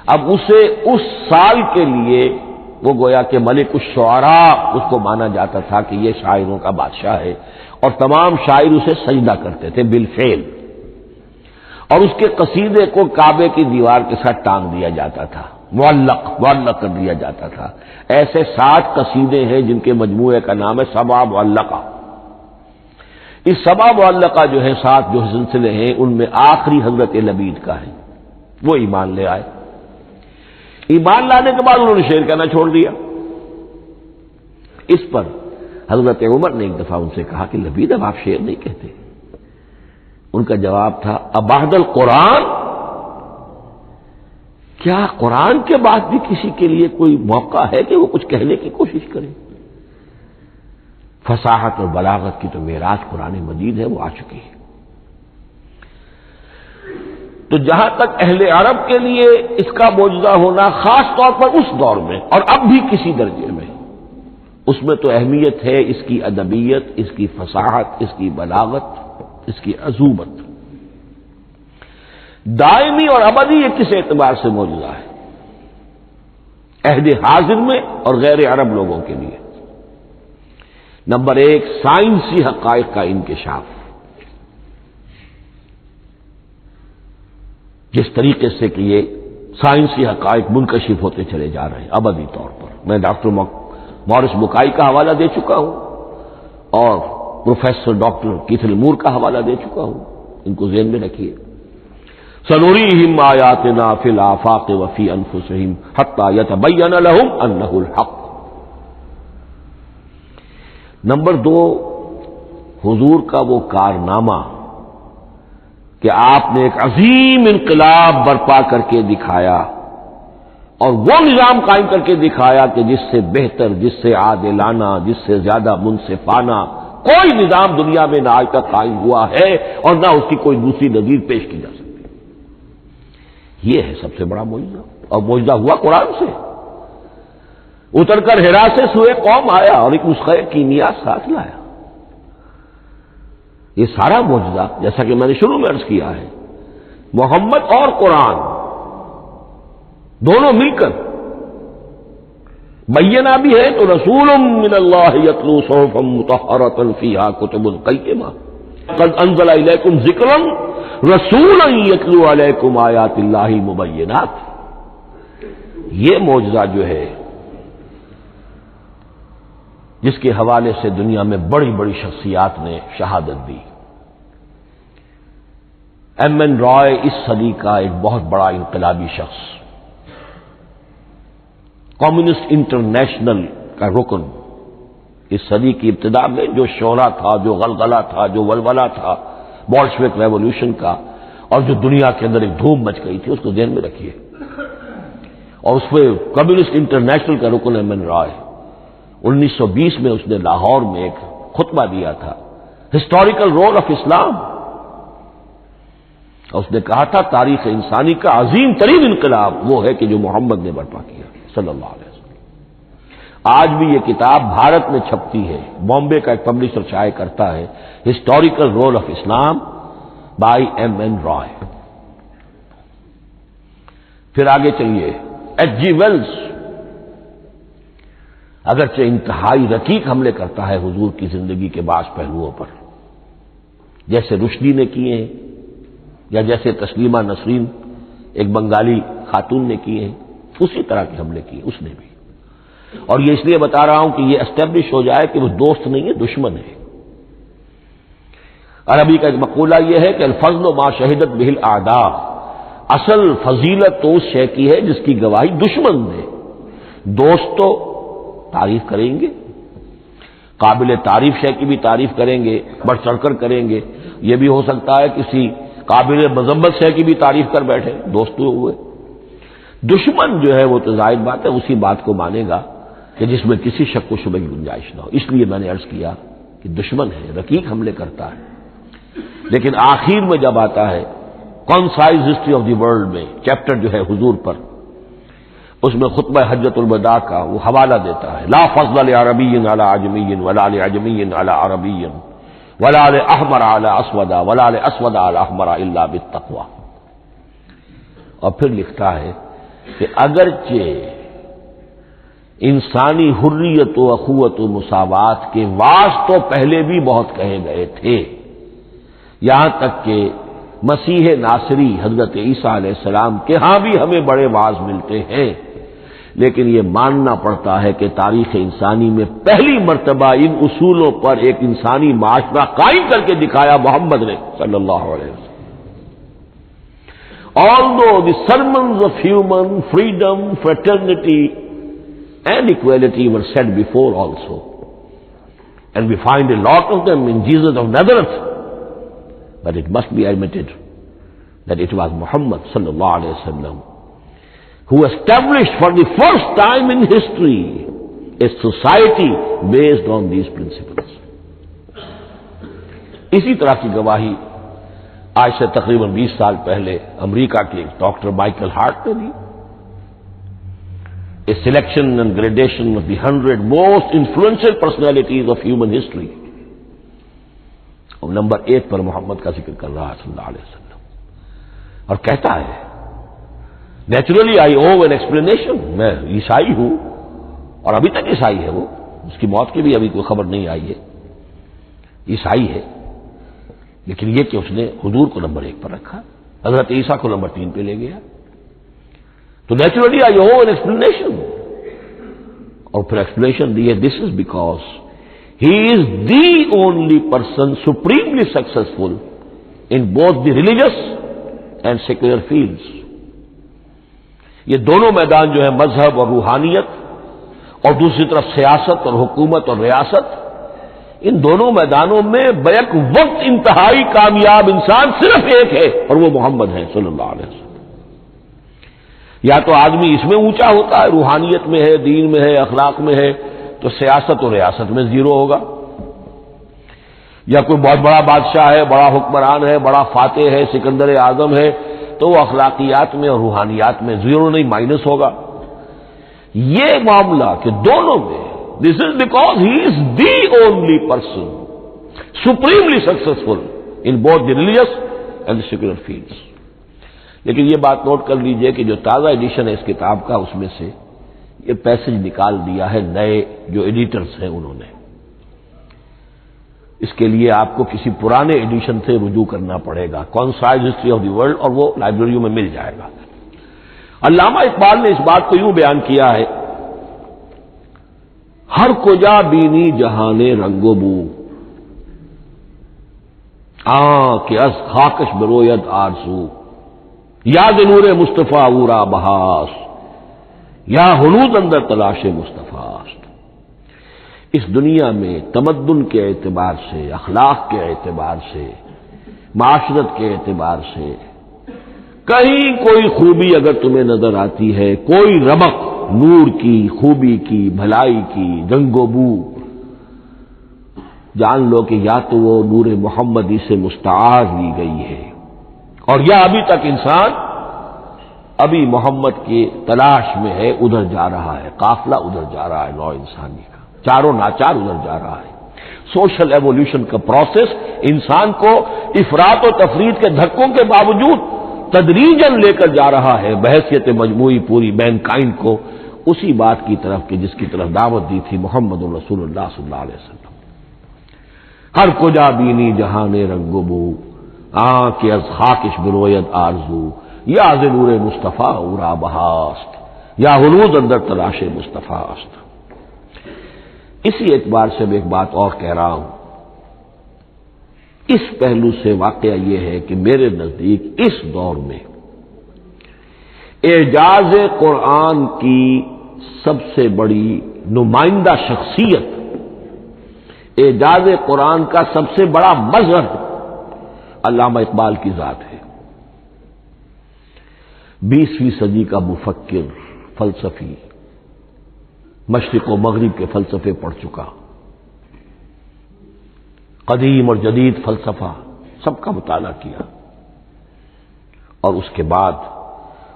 اب اسے اس سال کے لیے وہ گویا کہ ملک الشعراء اس کو مانا جاتا تھا کہ یہ شاعروں کا بادشاہ ہے، اور تمام شاعر اسے سجدہ کرتے تھے بالفعل، اور اس کے قصیدے کو کعبے کی دیوار کے ساتھ ٹانگ دیا جاتا تھا، معلق کر دیا جاتا تھا۔ ایسے 7 قصیدے ہیں جن کے مجموعے کا نام ہے سبع معلقہ۔ اس سبع معلقہ جو ہے 7 جو سلسلے ہیں، ان میں آخری حضرت لبید کا ہے، وہ ایمان لے آئے۔ ایمان لانے کے بعد انہوں نے شعر کہنا چھوڑ دیا۔ اس پر حضرت عمر نے ایک دفعہ ان سے کہا کہ لبید اب آپ شعر نہیں کہتے۔ ان کا جواب تھا ابعد القرآن، کیا قرآن کے بعد بھی کسی کے لیے کوئی موقع ہے کہ وہ کچھ کہنے کی کوشش کرے؟ فصاحت اور بلاغت کی تو میراث قرآن مجید ہے، وہ آ چکی ہے۔ تو جہاں تک اہل عرب کے لیے اس کا معجزہ ہونا، خاص طور پر اس دور میں اور اب بھی کسی درجے میں، اس میں تو اہمیت ہے اس کی ادبیت، اس کی فصاحت، اس کی بلاغت، اس کی عذوبت۔ دائمی اور ابدی یہ کس اعتبار سے معجزہ ہے؟ عہد حاضر میں اور غیر عرب لوگوں کے لیے۔ نمبر ایک، سائنسی حقائق کا انکشاف۔ جس طریقے سے کہ یہ سائنسی حقائق منکشف ہوتے چلے جا رہے ہیں ابدی طور پر، میں ڈاکٹر مورس بکائی کا حوالہ دے چکا ہوں اور پروفیسر ڈاکٹر کیتھل مور کا حوالہ دے چکا ہوں، ان کو ذہن میں رکھیے۔ سنریہم آیاتنا فی الآفاق وفی انفسہم حتی یتبین لہم انہ الحق۔ نمبر دو، حضور کا وہ کارنامہ کہ آپ نے ایک عظیم انقلاب برپا کر کے دکھایا اور وہ نظام قائم کر کے دکھایا کہ جس سے بہتر، جس سے عادلانہ، جس سے زیادہ منصفانہ کوئی نظام دنیا میں نہ آج تک قائم ہوا ہے اور نہ اس کی کوئی دوسری نظیر پیش کی جا سکتی۔ یہ ہے سب سے بڑا معجزہ، اور معجزہ ہوا قرآن سے۔ اتر کر حرا سے سوئے قوم آیا اور ایک نسخہ کیمیا ساتھ لایا۔ یہ سارا معجزہ، جیسا کہ میں نے شروع میں عرض کیا ہے، محمد اور قرآن دونوں مل کر بینہ بھی ہے تو رسول من اللہ یتلو صحفا مطہرۃ فیہا کتب قیمہ قد انزل الیکم ذکرا رسولا یتلو علیکم آیات اللہ مبینات۔ یہ معجزہ جو ہے جس کے حوالے سے دنیا میں بڑی بڑی شخصیات نے شہادت دی۔ ایم این رائے اس صدی کا ایک بہت بڑا انقلابی شخص، کمیونسٹ انٹرنیشنل کا رکن، اس صدی کی ابتدا میں جو شعلہ تھا، جو غلغلہ تھا، جو ولولہ تھا بولشوک ریولوشن کا، اور جو دنیا کے اندر ایک دھوم مچ گئی تھی، اس کو ذہن میں رکھیے۔ اور اس پہ کمیونسٹ انٹرنیشنل کا رکن ایم این رائے 1920 میں اس نے لاہور میں ایک خطبہ دیا تھا، ہسٹوریکل رول آف اسلام، اور اس نے کہا تھا تاریخ انسانی کا عظیم ترین انقلاب وہ ہے کہ جو محمد نے برپا کیا صلی اللہ علیہ وسلم۔ آج بھی یہ کتاب بھارت میں چھپتی ہے، بامبے کا ایک پبلشر شائع کرتا ہے، historical role of Islam by M N Roy. پھر آگے چلیے، ایچ جی ویلز اگرچہ انتہائی رقیق حملے کرتا ہے حضور کی زندگی کے بعض پہلوؤں پر، جیسے رشدی نے کیے ہیں یا جیسے تسلیمہ نسرین ایک بنگالی خاتون نے کیے ہیں، اسی طرح کے حملے کیے اس نے بھی۔ اور یہ اس لیے بتا رہا ہوں کہ یہ اسٹیبلش ہو جائے کہ وہ دوست نہیں ہے، دشمن ہے۔ عربی کا ایک مقولہ یہ ہے کہ الفضل ما شہدت بہ الاعداء، اصل فضیلت تو اس شے کی ہے جس کی گواہی دشمن دے۔ دوست تو تعریف کریں گے، قابل تعریف شے کی بھی تعریف کریں گے، بڑھ چڑھ کر کریں گے۔ یہ بھی ہو سکتا ہے کسی قابل مذمت شے کی بھی تعریف کر بیٹھے، دوست تو ہوئے۔ دشمن جو ہے وہ تو ظاہر بات ہے اسی بات کو مانے گا کہ جس میں کسی شک و شبہ کی گنجائش نہ ہو۔ اس لیے میں نے عرض کیا کہ دشمن ہے، رقیق حملے کرتا ہے، لیکن آخر میں جب آتا ہے concise history of the world میں چیپٹر جو ہے حضور پر، اس میں خطبہ حجۃ الوداع کا وہ حوالہ دیتا ہے، لا فضل لعربی علی عجمی ولا لعجمی علی عربی ولا لاحمر علی اسود ولا لاسود علی احمر الا بالتقوی۔ اور پھر لکھتا ہے کہ اگرچہ انسانی حریت و اخوت و مساوات کے واعظ تو پہلے بھی بہت کہے گئے تھے، یہاں تک کہ مسیح ناصری حضرت عیسیٰ علیہ السلام کے ہاں بھی ہمیں بڑے واعظ ملتے ہیں، لیکن یہ ماننا پڑتا ہے کہ تاریخ انسانی میں پہلی مرتبہ ان اصولوں پر ایک انسانی معاشرہ قائم کر کے دکھایا محمد نے صلی اللہ علیہ وسلم۔ Although the sermons of human freedom, fraternity and equality were said before also, and we find a lot of them in Jesus of Nazareth, but it must be admitted that it was Muhammad sallallahu alaihi wasallam who established for the first time in history a society based on these principles. اسی طرح کی گواہی آج سے تقریباً 20 سال پہلے امریکہ کے ڈاکٹر مائیکل ہارٹ نے دی. A selection and gradation of the 100 most influential personalities of human history. اور نمبر 1 پر محمد کا ذکر کر رہا ہے صلی اللہ علیہ وسلم، اور کہتا ہے naturally I owe an explanation, میں عیسائی ہوں اور ابھی تک عیسائی ہے، وہ اس کی موت کی بھی ابھی کوئی خبر نہیں آئی ہے، عیسائی ہے، لیکن یہ کہ اس نے حضور کو نمبر 1 پر رکھا، حضرت عیسیٰ کو نمبر 3 پہ لے گیا. تو naturally I owe an explanation, اور پھر ایکسپلینیشن دی ہے this is because he is the only person supremely successful in both the religious and secular fields. یہ دونوں میدان جو ہے مذہب اور روحانیت، اور دوسری طرف سیاست اور حکومت اور ریاست، ان دونوں میدانوں میں بیک وقت انتہائی کامیاب انسان صرف ایک ہے، اور وہ محمد ہے صلی اللہ علیہ وسلم. یا تو آدمی اس میں اونچا ہوتا ہے، روحانیت میں ہے، دین میں ہے، اخلاق میں ہے، تو سیاست اور ریاست میں زیرو ہوگا. یا کوئی بہت بڑا بادشاہ ہے، بڑا حکمران ہے، بڑا فاتح ہے، سکندر اعظم ہے، تو وہ اخلاقیات میں اور روحانیات میں زیرو نہیں، مائنس ہوگا. یہ معاملہ کہ دونوں میں this is because he is the only person supremely successful in both the religious and the secular fields. لیکن یہ بات نوٹ کر لیجئے کہ جو تازہ ایڈیشن ہے اس کتاب کا، اس میں سے یہ پیسج نکال دیا ہے نئے جو ایڈیٹرز ہیں انہوں نے. اس کے لیے آپ کو کسی پرانے ایڈیشن سے رجوع کرنا پڑے گا، concise history of the world, اور وہ لائبریریوں میں مل جائے گا. علامہ اقبال نے اس بات کو یوں بیان کیا ہے، ہر کجا بینی جہان رنگ و بو، کہ از خاکش بروید آرزو، یاد نور مصطفیٰ اورا بہاس، یا ہنود اندر تلاش مصطفیٰ. اس دنیا میں تمدن کے اعتبار سے، اخلاق کے اعتبار سے، معاشرت کے اعتبار سے کہیں کوئی خوبی اگر تمہیں نظر آتی ہے، کوئی رمق نور کی، خوبی کی، بھلائی کی، رنگ و بو، جان لو کہ یا تو وہ نور محمدی سے مستعار لی گئی ہے، اور یا ابھی تک انسان ابھی محمد کی تلاش میں ہے، ادھر جا رہا ہے، قافلہ ادھر جا رہا ہے، نوع انسانی کا چاروں ناچار ادھر جا رہا ہے. سوشل ایوولوشن کا پروسیس انسان کو افراط و تفرید کے دھکوں کے باوجود تدریجاً لے کر جا رہا ہے بحیثیت مجموعی پوری مین کائنڈ کو اسی بات کی طرف کہ جس کی طرف دعوت دی تھی محمد رسول اللہ صلی اللہ علیہ وسلم. ہر کجا بینی جہان رنگ و بو، کہ از خاکش بروید آرزو، یا ز نور مصطفیٰ اورا بہاست، یا ہنود اندر تلاش مصطفیٰ است. اسی اعتبار سے میں ایک بات اور کہہ رہا ہوں، اس پہلو سے واقعہ یہ ہے کہ میرے نزدیک اس دور میں اعجاز قرآن کی سب سے بڑی نمائندہ شخصیت، اعجاز قرآن کا سب سے بڑا مظہر علامہ اقبال کی ذات ہے. 20ویں صدی کا مفکر، فلسفی، مشرق و مغرب کے فلسفے پڑھ چکا، قدیم اور جدید فلسفہ سب کا مطالعہ کیا، اور اس کے بعد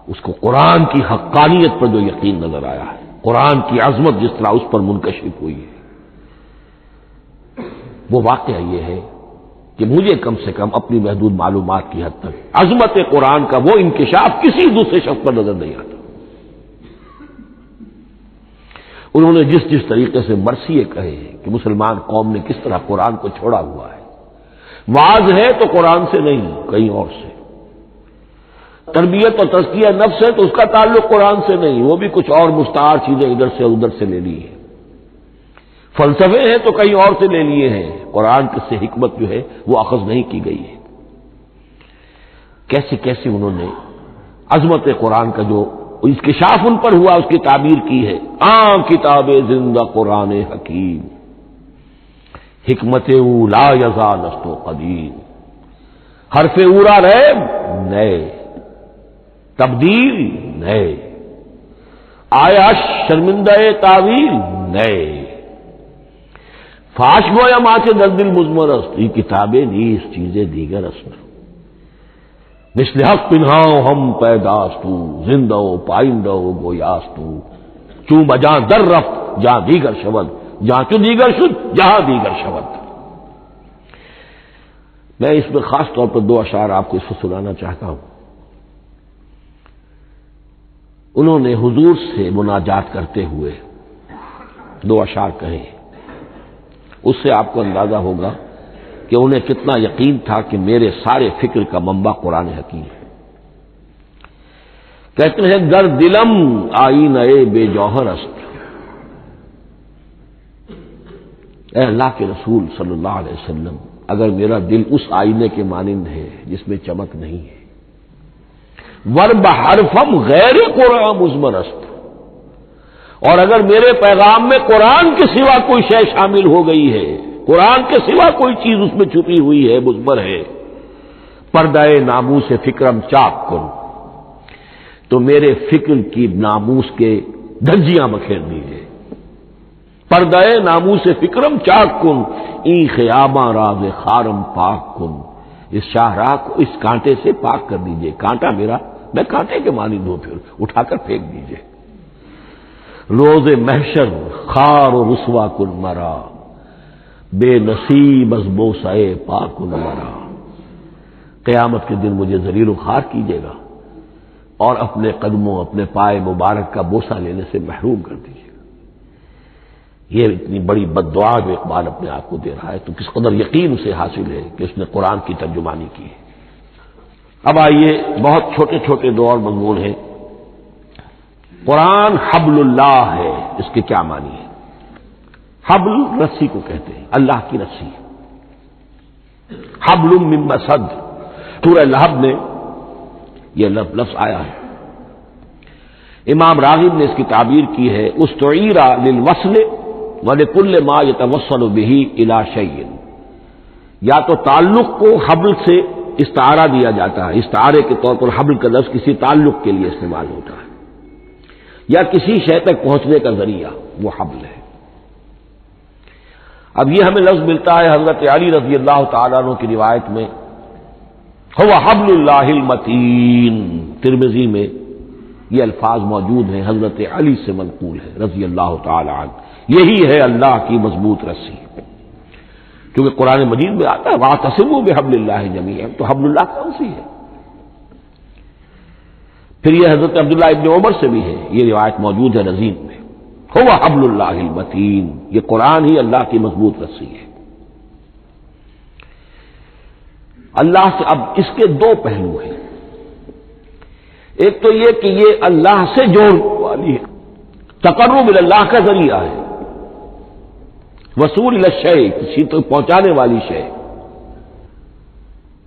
اس کو قرآن کی حقانیت پر جو یقین نظر آیا ہے، قرآن کی عظمت جس طرح اس پر منکشف ہوئی ہے، وہ واقعہ یہ ہے کہ مجھے کم سے کم اپنی محدود معلومات کی حد تک عظمت قرآن کا وہ انکشاف کسی دوسرے شخص پر نظر نہیں آتا. انہوں نے جس جس طریقے سے مرثیے کہے ہیں کہ مسلمان قوم نے کس طرح قرآن کو چھوڑا ہوا ہے، واعظ ہے تو قرآن سے نہیں کہیں اور سے، تربیت اور تزکیہ نفس ہے تو اس کا تعلق قرآن سے نہیں، وہ بھی کچھ اور مستعار چیزیں ادھر سے ادھر سے لے لی ہیں، فلسفے ہیں تو کہیں اور سے لے لیے ہیں، قرآن سے حکمت جو ہے وہ اخذ نہیں کی گئی ہے. کیسے کیسے انہوں نے عظمت قرآن کا جو انکشاف ان پر ہوا اس کی تعبیر کی ہے. کتاب زندہ قرآن حکیم، حکمت او لا یزال است و قدیم، حرف اورا ریب نئے، تبدیل نئے، آیا شرمندہ تعویل نئے فاش گویا ماں سے در دل مضمر است یہ کتابیں نیز چیزیں دیگر است مثل حق پنہاؤ ہم پیداستو زندہ و پائندہ و گویاستو چوں بجاں در رفت جہاں دیگر شود جہاں چوں دیگر شد جہاں دیگر شود. میں اس میں خاص طور پر دو اشعار آپ کو اس کو سنانا چاہتا ہوں. انہوں نے حضور سے مناجات کرتے ہوئے دو اشعار کہے. اس سے آپ کو اندازہ ہوگا کہ انہیں کتنا یقین تھا کہ میرے سارے فکر کا منبع قرآن حکیم ہے. کہتے ہیں گر دلم آئینہ بے جوہر است. اے اللہ کے رسول صلی اللہ علیہ وسلم، اگر میرا دل اس آئینے کے مانند ہے جس میں چمک نہیں ہے، ور بحرفم غیر قرآن مضمر است، اور اگر میرے پیغام میں قرآن کے سوا کوئی شے شامل ہو گئی ہے، قرآن کے سوا کوئی چیز اس میں چھپی ہوئی ہے، مضمر ہے، پردہ ناموس فکرم چاک کن، تو میرے فکر کی ناموس کے دھجیاں بکھیر دیجیے. پردہ ناموس فکرم چاک کن این خیاباں راز خارم پاک کن. اس شاہراہ کو اس کانٹے سے پاک کر دیجیے. کانٹا میرا، میں کانٹے کے مانند ہوں، پھر اٹھا کر پھینک دیجیے. روز محشر خار و رسوا کن مرا بے نصیب از بوسہ پاک کن مرا. قیامت کے دن مجھے ذلیل و خوار کیجیے گا اور اپنے قدموں، اپنے پائے مبارک کا بوسہ لینے سے محروم کر دیجیے گا. یہ اتنی بڑی بد دعا جو اقبال اپنے آپ کو دے رہا ہے، تو کس قدر یقین اسے حاصل ہے کہ اس نے قرآن کی ترجمانی کی ہے. اب آئیے، بہت چھوٹے چھوٹے دو اور مضمون ہیں. قرآن حبل اللہ ہے، اس کے کیا معنی ہے؟ حبل رسی کو کہتے ہیں، اللہ کی رسی. حبل من مسد، سورہ لہب میں یہ لفظ آیا ہے. امام راغب نے اس کی تعبیر کی ہے استعیر للوصل ولکل ما یتوصل به الی شیء. یا تو تعلق کو حبل سے استعارہ دیا جاتا ہے، استعارے کے طور پر حبل کا لفظ کسی تعلق کے لیے استعمال ہوتا ہے، یا کسی شے تک پہنچنے کا ذریعہ، وہ حبل ہے. اب یہ ہمیں لفظ ملتا ہے حضرت علی رضی اللہ تعالیٰ عنہ کی روایت میں، هو حبل اللہ المتین. ترمذی میں یہ الفاظ موجود ہیں، حضرت علی سے منقول ہے رضی اللہ تعالی عنہ. یہی ہے اللہ کی مضبوط رسی. کیونکہ قرآن مجید میں آتا ہے واعتصموا بحبل اللہ جمیعا، تو حبل اللہ کون سی ہے؟ پھر یہ حضرت عبداللہ ابن عمر سے بھی ہے، یہ روایت موجود ہے رزین میں، هو حبل اللہ المتین. یہ قرآن ہی اللہ کی مضبوط رسی ہے. اللہ سے اب اس کے دو پہلو ہیں. ایک تو یہ کہ یہ اللہ سے جوڑنے والی ہے، تقرب اللہ کا ذریعہ ہے، وصول الی الشیء، کسی تک پہنچانے والی شے،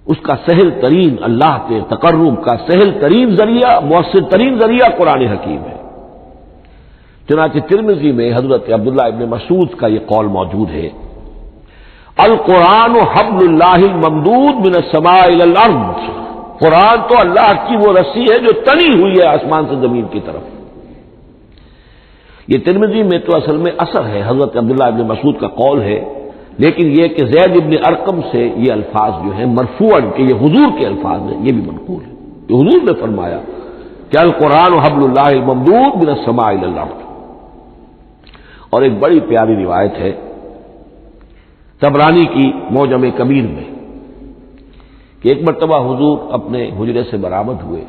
اس کا سہل ترین، اللہ کے تقرب کا سہل ترین ذریعہ، مؤثر ترین ذریعہ قرآن حکیم ہے. چنانچہ ترمذی میں حضرت عبداللہ ابن مسعود کا یہ قول موجود ہے، القرآن حبل اللہ الممدود من السماء الی الارض. قرآن تو اللہ کی وہ رسی ہے جو تنی ہوئی ہے آسمان سے زمین کی طرف. یہ ترمذی میں تو اصل میں اثر ہے، حضرت عبداللہ ابن مسعود کا قول ہے، لیکن یہ کہ زید ابن ارقم سے یہ الفاظ جو ہیں مرفوعاً کہ یہ حضور کے الفاظ ہیں، یہ بھی منقول ہے کہ حضور نے فرمایا کہ القرآن حبل اللہ الممدود من السماء الی الارض. اور ایک بڑی پیاری روایت ہے طبرانی کی معجم کبیر میں کہ ایک مرتبہ حضور اپنے حجرے سے برآمد ہوئے،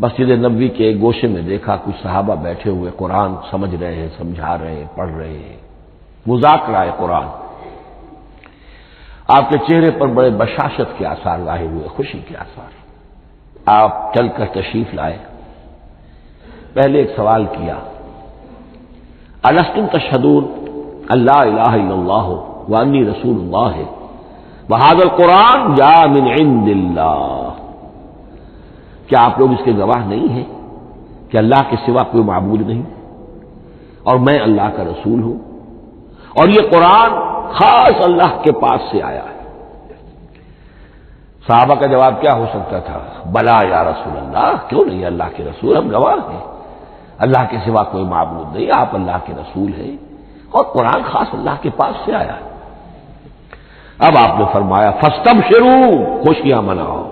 مسجد نبوی کے ایک گوشے میں دیکھا کچھ صحابہ بیٹھے ہوئے قرآن سمجھ رہے ہیں، سمجھا رہے ہیں، پڑھ رہے ہیں، مذاکرہ ہے قرآن. آپ کے چہرے پر بڑے بشاشت کے آثار ظاہر ہوئے، خوشی کے آثار. آپ چل کر تشریف لائے. پہلے ایک سوال کیا، الستم تشہدون اللہ الہ الا اللہ وانی رسول اللہ وہذا القرآن جاء من عند اللہ. کیا آپ لوگ اس کے گواہ نہیں ہیں کہ اللہ کے سوا کوئی معبود نہیں اور میں اللہ کا رسول ہوں، اور یہ قرآن خاص اللہ کے پاس سے آیا ہے؟ صحابہ کا جواب کیا ہو سکتا تھا؟ بلا یا رسول اللہ، کیوں نہیں اللہ کے رسول، ہم گواہ ہیں. اللہ کے سوا کوئی معبود نہیں، آپ اللہ کے رسول ہیں، اور قرآن خاص اللہ کے پاس سے آیا ہے۔ اب آپ نے فرمایا فاستبشروا، خوشیاں مناؤ،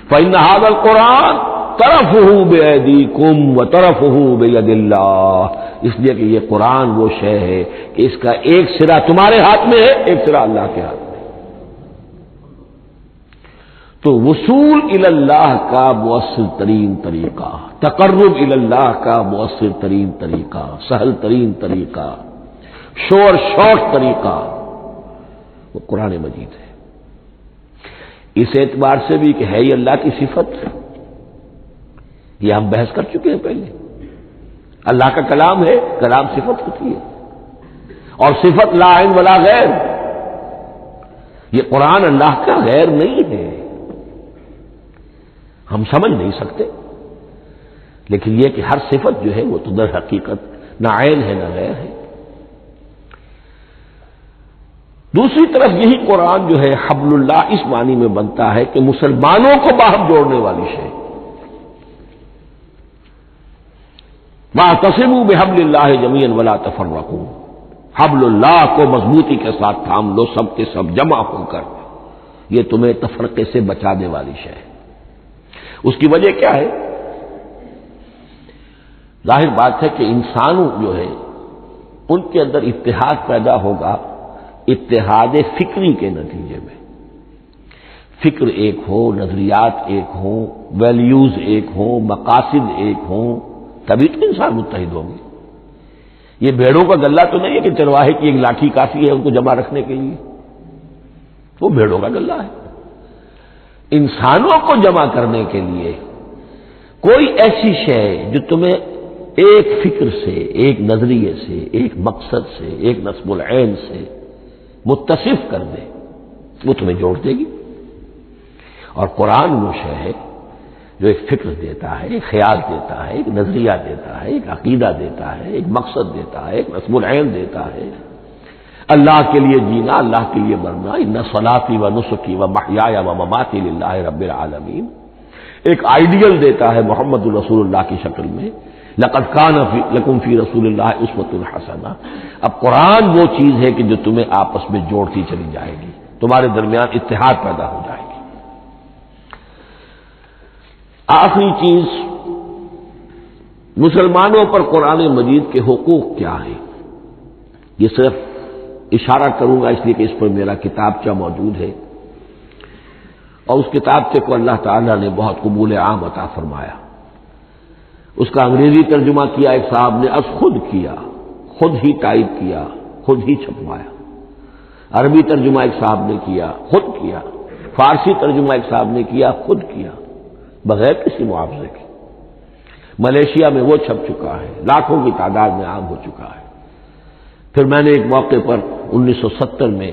فإن هذا القرآن طرفه بأيديكم وطرفه بيد اللہ، اس لیے کہ یہ قرآن وہ شے ہے کہ اس کا ایک سرا تمہارے ہاتھ میں ہے، ایک سرا اللہ کے ہاتھ میں ہے۔ تو وصول الی اللہ کا مؤثر ترین طریقہ، تقرب الی اللہ کا مؤثر ترین طریقہ، سہل ترین طریقہ، شور شوق طریقہ وہ قرآن مجید ہے۔ اس اعتبار سے بھی کہ ہے یہ اللہ کی صفت، یہ ہم بحث کر چکے ہیں پہلے، اللہ کا کلام ہے، کلام صفت ہوتی ہے، اور صفت لا عین ولا غیر، یہ قرآن اللہ کا غیر نہیں ہے، ہم سمجھ نہیں سکتے، لیکن یہ کہ ہر صفت جو ہے وہ تو در حقیقت نہ عین ہے نہ غیر ہے۔ دوسری طرف یہی قرآن جو ہے حبل اللہ اس معنی میں بنتا ہے کہ مسلمانوں کو باہم جوڑنے والی شے، وَاعْتَصِمُوا بِحَبْلِ اللَّهِ جَمِيعًا وَلَا تَفَرَّقُوا، حبل اللہ کو مضبوطی کے ساتھ تھام لو، سب کے سب جمع ہو کر، یہ تمہیں تفرقے سے بچانے والی شے ہے۔ اس کی وجہ کیا ہے؟ ظاہر بات ہے کہ انسانوں جو ہے ان کے اندر اتحاد پیدا ہوگا اتحاد فکری کے نتیجے میں، فکر ایک ہو، نظریات ایک ہوں، ویلیوز ایک ہوں، مقاصد ایک ہوں، تبھی تو انسان متحد ہوں گے۔ یہ بھیڑوں کا گلہ تو نہیں ہے کہ چرواہے کی ایک لاٹھی کافی ہے ان کو جمع رکھنے کے لیے، وہ بھیڑوں کا گلہ ہے۔ انسانوں کو جمع کرنے کے لیے کوئی ایسی شے جو تمہیں ایک فکر سے، ایک نظریے سے، ایک مقصد سے، ایک نصب العین سے متصف کر دے، وہ تمہیں جوڑ دے گی۔ اور قرآن وہ شے ہے جو ایک فکر دیتا ہے، ایک خیال دیتا ہے، ایک نظریہ دیتا ہے، ایک عقیدہ دیتا ہے، ایک مقصد دیتا ہے، ایک نصب العین دیتا ہے، اللہ کے لیے جینا، اللہ کے لیے مرنا، ان صلاتی و نسکی و محیای و مماتی للہ رب العالمین، ایک آئیڈیل دیتا ہے محمد الرسول اللہ کی شکل میں، لقد کان لکم فی رسول اللہ اسوۃ حسنہ۔ اب قرآن وہ چیز ہے کہ جو تمہیں آپس میں جوڑتی چلی جائے گی، تمہارے درمیان اتحاد پیدا ہو جائے گی۔ آخری چیز، مسلمانوں پر قرآن مجید کے حقوق کیا ہیں؟ یہ صرف اشارہ کروں گا اس لیے کہ اس پر میرا کتابچہ موجود ہے، اور اس کتابچے کو اللہ تعالیٰ نے بہت قبول عام عطا فرمایا۔ اس کا انگریزی ترجمہ کیا ایک صاحب نے، از خود کیا، خود ہی ٹائپ کیا، خود ہی چھپوایا۔ عربی ترجمہ ایک صاحب نے کیا، خود کیا۔ فارسی ترجمہ ایک صاحب نے کیا، خود کیا، بغیر کسی معاوضے کے۔ ملیشیا میں وہ چھپ چکا ہے، لاکھوں کی تعداد میں عام ہو چکا ہے۔ پھر میں نے ایک موقع پر 1970 میں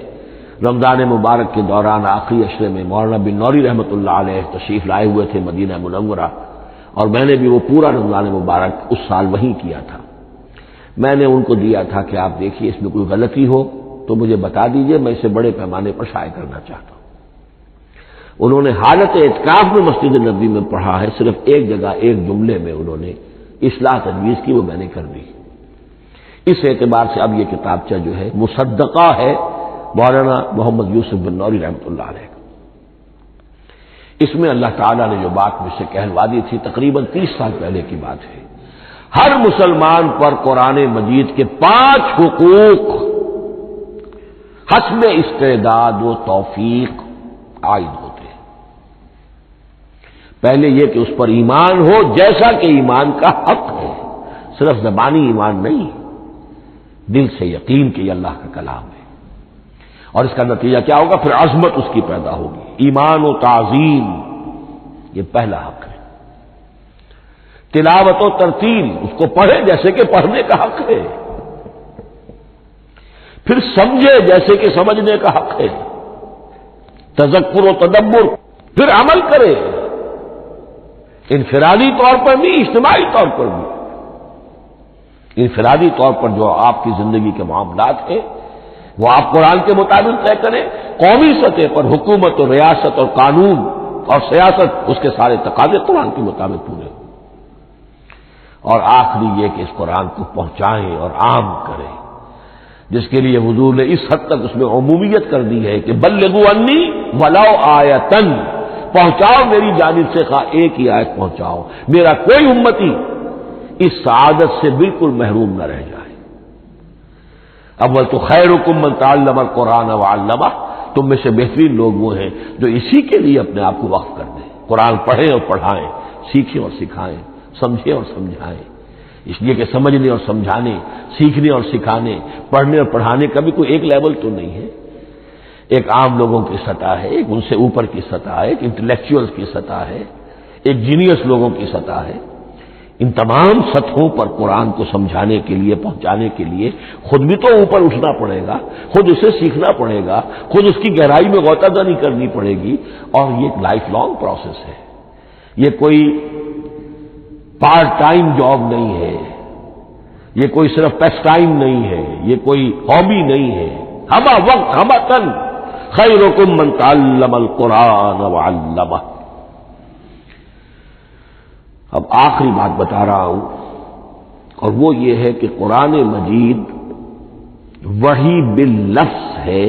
رمضان مبارک کے دوران آخری عشرے میں مولانا بن نوری رحمۃ اللہ علیہ تشریف لائے ہوئے تھے مدینہ منورہ، اور میں نے بھی وہ پورا رمضان مبارک اس سال وہیں کیا تھا۔ میں نے ان کو دیا تھا کہ آپ دیکھیے اس میں کوئی غلطی ہو تو مجھے بتا دیجئے، میں اسے بڑے پیمانے پر شائع کرنا چاہتا ہوں۔ انہوں نے حالت اعتکاف میں مسجد نبوی میں پڑھا ہے، صرف ایک جگہ ایک جملے میں انہوں نے اصلاح تجویز کی، وہ میں نے کر دی۔ اس اعتبار سے اب یہ کتابچہ جو ہے مصدقہ ہے مولانا محمد یوسف بن نوری رحمۃ اللہ علیہ کا۔ اس میں اللہ تعالیٰ نے جو بات مجھ سے کہلوا دی تھی تقریباً 30 سال پہلے کی بات ہے، ہر مسلمان پر قرآن مجید کے 5 حقوق حسب استعداد و توفیق عائد ہوتے ہیں۔ پہلے یہ کہ اس پر ایمان ہو جیسا کہ ایمان کا حق ہے، صرف زبانی ایمان نہیں، دل سے یقین کہ یہ اللہ کا کلام ہے۔ اور اس کا نتیجہ کیا ہوگا؟ پھر عظمت اس کی پیدا ہوگی، ایمان و تعظیم، یہ پہلا حق ہے۔ تلاوت و ترتیل، اس کو پڑھے جیسے کہ پڑھنے کا حق ہے، پھر سمجھے جیسے کہ سمجھنے کا حق ہے، تذکر و تدبر، پھر عمل کرے، انفرادی طور پر بھی اجتماعی طور پر بھی۔ انفرادی طور پر جو آپ کی زندگی کے معاملات ہیں وہ آپ قرآن کے مطابق طے کریں، قومی سطح پر حکومت اور ریاست اور قانون اور سیاست، اس کے سارے تقاضے قرآن کے مطابق پورے ہوں۔ اور آخری یہ کہ اس قرآن کو پہنچائیں اور عام کریں، جس کے لیے حضور نے اس حد تک اس میں عمومیت کر دی ہے کہ بلغوا انی ولو آیتن، پہنچاؤ میری جانب سے خواہ ایک ہی آیت پہنچاؤ، میرا کوئی امتی اس سعادت سے بالکل محروم نہ رہ جائے۔ اول تو خیرکم من تعلم القرآن وعلمہ، تم میں سے بہترین لوگ وہ ہیں جو اسی کے لیے اپنے آپ کو وقف کر دیں، قرآن پڑھیں اور پڑھائیں، سیکھیں اور سکھائیں، سمجھیں اور سمجھائیں۔ اس لیے کہ سمجھنے اور سمجھانے، سیکھنے اور سکھانے، پڑھنے اور پڑھانے کا بھی کوئی ایک لیول تو نہیں ہے، ایک عام لوگوں کی سطح ہے، ایک ان سے اوپر کی سطح ہے، ایک انٹلیکچوئلز کی سطح ہے، ایک جینیس لوگوں کی سطح ہے۔ ان تمام سطحوں پر قرآن کو سمجھانے کے لیے، پہنچانے کے لیے خود بھی تو اوپر اٹھنا پڑے گا، خود اسے سیکھنا پڑے گا، خود اس کی گہرائی میں غوطہ دانی کرنی پڑے گی، اور یہ ایک لائف لانگ پروسیس ہے، یہ کوئی پارٹ ٹائم جاب نہیں ہے، یہ کوئی صرف پیس ٹائم نہیں ہے، یہ کوئی ہابی نہیں ہے، ہمہ وقت ہمہ تن خیرکم من تعلم القرآن وعلمہ۔ اب آخری بات بتا رہا ہوں، اور وہ یہ ہے کہ قرآن مجید وحی باللفظ ہے،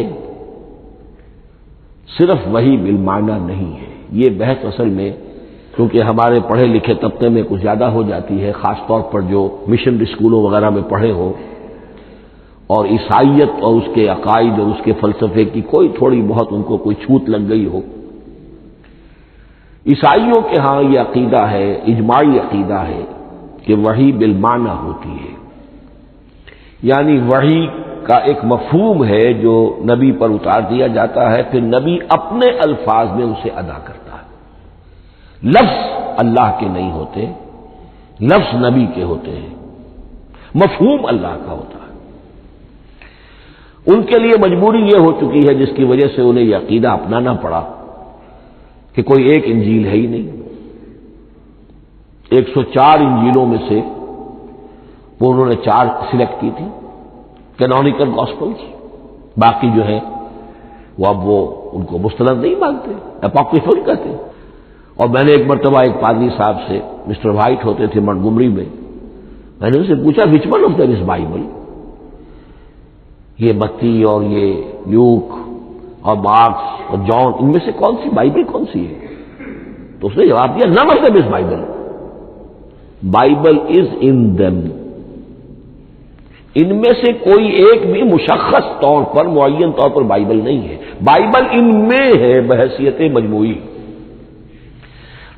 صرف وحی بالمعنی نہیں ہے۔ یہ بحث اصل میں کیونکہ ہمارے پڑھے لکھے طبقے میں کچھ زیادہ ہو جاتی ہے، خاص طور پر جو مشنری اسکولوں وغیرہ میں پڑھے ہو اور عیسائیت اور اس کے عقائد اور اس کے فلسفے کی کوئی تھوڑی بہت ان کو کوئی چھوٹ لگ گئی ہو۔ عیسائیوں کے ہاں یہ عقیدہ ہے، اجماعی عقیدہ ہے کہ وحی بالمعنی ہوتی ہے، یعنی وحی کا ایک مفہوم ہے جو نبی پر اتار دیا جاتا ہے، پھر نبی اپنے الفاظ میں اسے ادا کرتا ہے۔ لفظ اللہ کے نہیں ہوتے، لفظ نبی کے ہوتے ہیں، مفہوم اللہ کا ہوتا ہے۔ ان کے لیے مجبوری یہ ہو چکی ہے جس کی وجہ سے انہیں یہ عقیدہ اپنانا پڑا کہ کوئی ایک انجیل ہے ہی نہیں، 104 انجیلوں میں سے وہ انہوں نے 4 سلیکٹ کی تھی کینونیکل گاسپلز، باقی جو ہیں وہ اب وہ ان کو مستند نہیں مانتے، اپوکریفل کہتے ہیں۔ اور میں نے ایک مرتبہ ایک پادری صاحب سے، مسٹر وائٹ ہوتے تھے منٹگومری میں نے ان سے پوچھا which one of them is Bible, یہ متی اور یہ لیوک اور مارکس اور جان، ان میں سے کون سی بائبل کون سی ہے؟ تو اس نے جواب دیا none of them is Bible, Bible is in them, ان میں سے کوئی ایک بھی مشخص طور پر، معین طور پر بائبل نہیں ہے، بائبل ان میں ہے بحیثیت مجموعی۔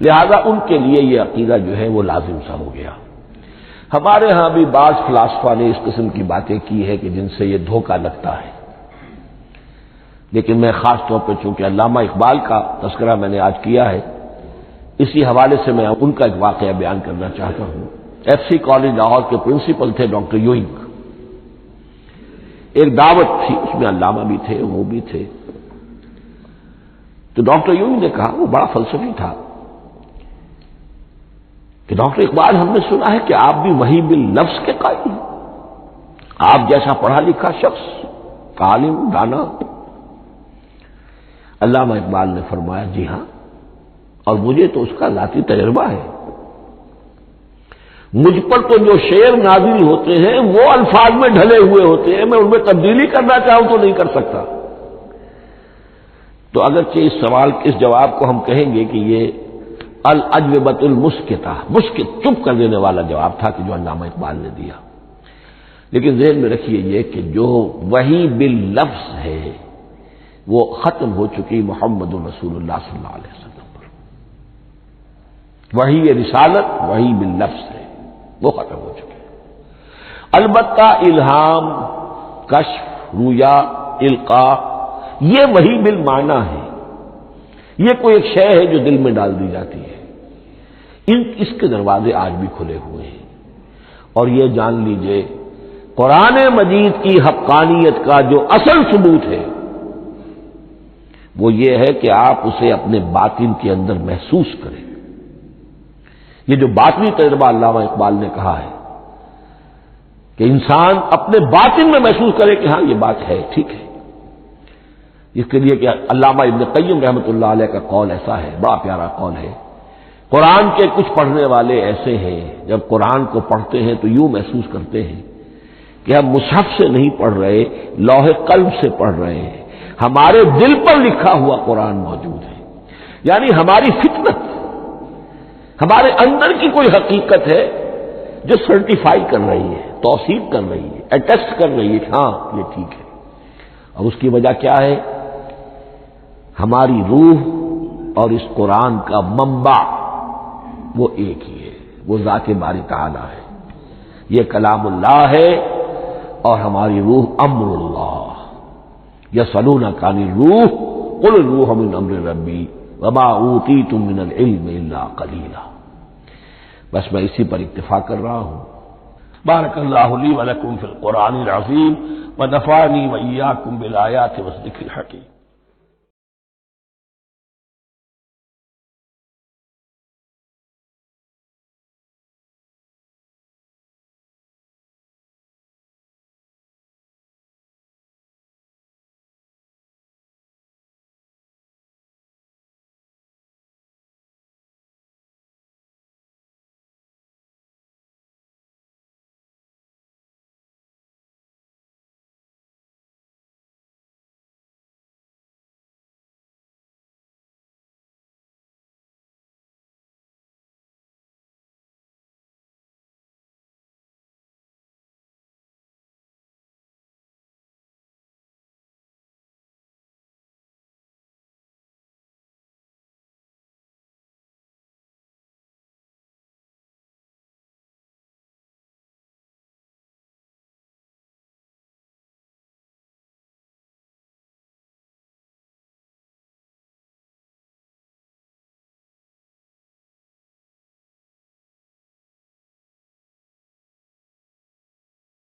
لہذا ان کے لیے یہ عقیدہ جو ہے وہ لازم سا ہو گیا۔ ہمارے ہاں بھی بعض فلاسفہ نے اس قسم کی باتیں کی ہے کہ جن سے یہ دھوکہ لگتا ہے، لیکن میں خاص طور پہ چونکہ علامہ اقبال کا تذکرہ میں نے آج کیا ہے، اسی حوالے سے میں ان کا ایک واقعہ بیان کرنا چاہتا ہوں۔ ایف سی کالج لاہور کے پرنسپل تھے ڈاکٹر یوئنگ، ایک دعوت تھی، اس میں علامہ بھی تھے، وہ بھی تھے۔ تو ڈاکٹر یوئنگ نے کہا، وہ بڑا فلسفی تھا، کہ ڈاکٹر اقبال ہم نے سنا ہے کہ آپ بھی وحی باللفظ کے قائل ہیں، آپ جیسا پڑھا لکھا شخص، عالم دانا۔ علامہ اقبال نے فرمایا جی ہاں، اور مجھے تو اس کا ذاتی تجربہ ہے، مجھ پر تو جو شعر نازل ہوتے ہیں وہ الفاظ میں ڈھلے ہوئے ہوتے ہیں، میں ان میں تبدیلی کرنا چاہوں تو نہیں کر سکتا۔ تو اگرچہ اس سوال اس جواب کو ہم کہیں گے کہ یہ الاجوبۃ المسکتہ، مسکت چپ کر دینے والا جواب تھا کہ جو علامہ اقبال نے دیا، لیکن ذہن میں رکھیے یہ کہ جو وحی باللفظ ہے وہ ختم ہو چکی محمد رسول اللہ صلی اللہ علیہ وسلم پر، وحی رسالت وحی باللفظ ہے، وہ ختم ہو چکی۔ البتہ الہام، کشف، رویا، القاء، یہ وحی بالمعنی ہے، یہ کوئی ایک شے ہے جو دل میں ڈال دی جاتی ہے، اس کے دروازے آج بھی کھلے ہوئے ہیں۔ اور یہ جان لیجئے قرآن مجید کی حقانیت کا جو اصل ثبوت ہے وہ یہ ہے کہ آپ اسے اپنے باطن کے اندر محسوس کریں۔ یہ جو باطنی تجربہ علامہ اقبال نے کہا ہے کہ انسان اپنے باطن میں محسوس کرے کہ ہاں یہ بات ہے، ٹھیک ہے، اس کے لیے کہ علامہ ابن قیم رحمۃ اللہ علیہ کا قول ایسا ہے، بڑا پیارا قول ہے قرآن کے کچھ پڑھنے والے ایسے ہیں جب قرآن کو پڑھتے ہیں تو یوں محسوس کرتے ہیں کہ ہم مصحف سے نہیں پڑھ رہے، لوح قلب سے پڑھ رہے ہیں، ہمارے دل پر لکھا ہوا قرآن موجود ہے، یعنی ہماری فطرت، ہمارے اندر کی کوئی حقیقت ہے جو سرٹیفائی کر رہی ہے، توثیق کر رہی ہے، اٹیسٹ کر رہی ہے کہ ہاں یہ ٹھیک ہے۔ اور اس کی وجہ کیا ہے؟ ہماری روح اور اس قرآن کا منبع وہ ایک ہی ہے، وہ ذات باری تعالی ہے، یہ کلام اللہ ہے، اور ہماری روح امر اللہ۔ یسألونک عن الروح قل الروح من امر ربی وما اوتیتم من العلم الا قلیلا۔ بس میں اسی پر اکتفا کر رہا ہوں۔ بارک اللہ لی ولکم فی القرآن العظیم ونفعنی وإیاکم بالآیات والذکر الحکیم۔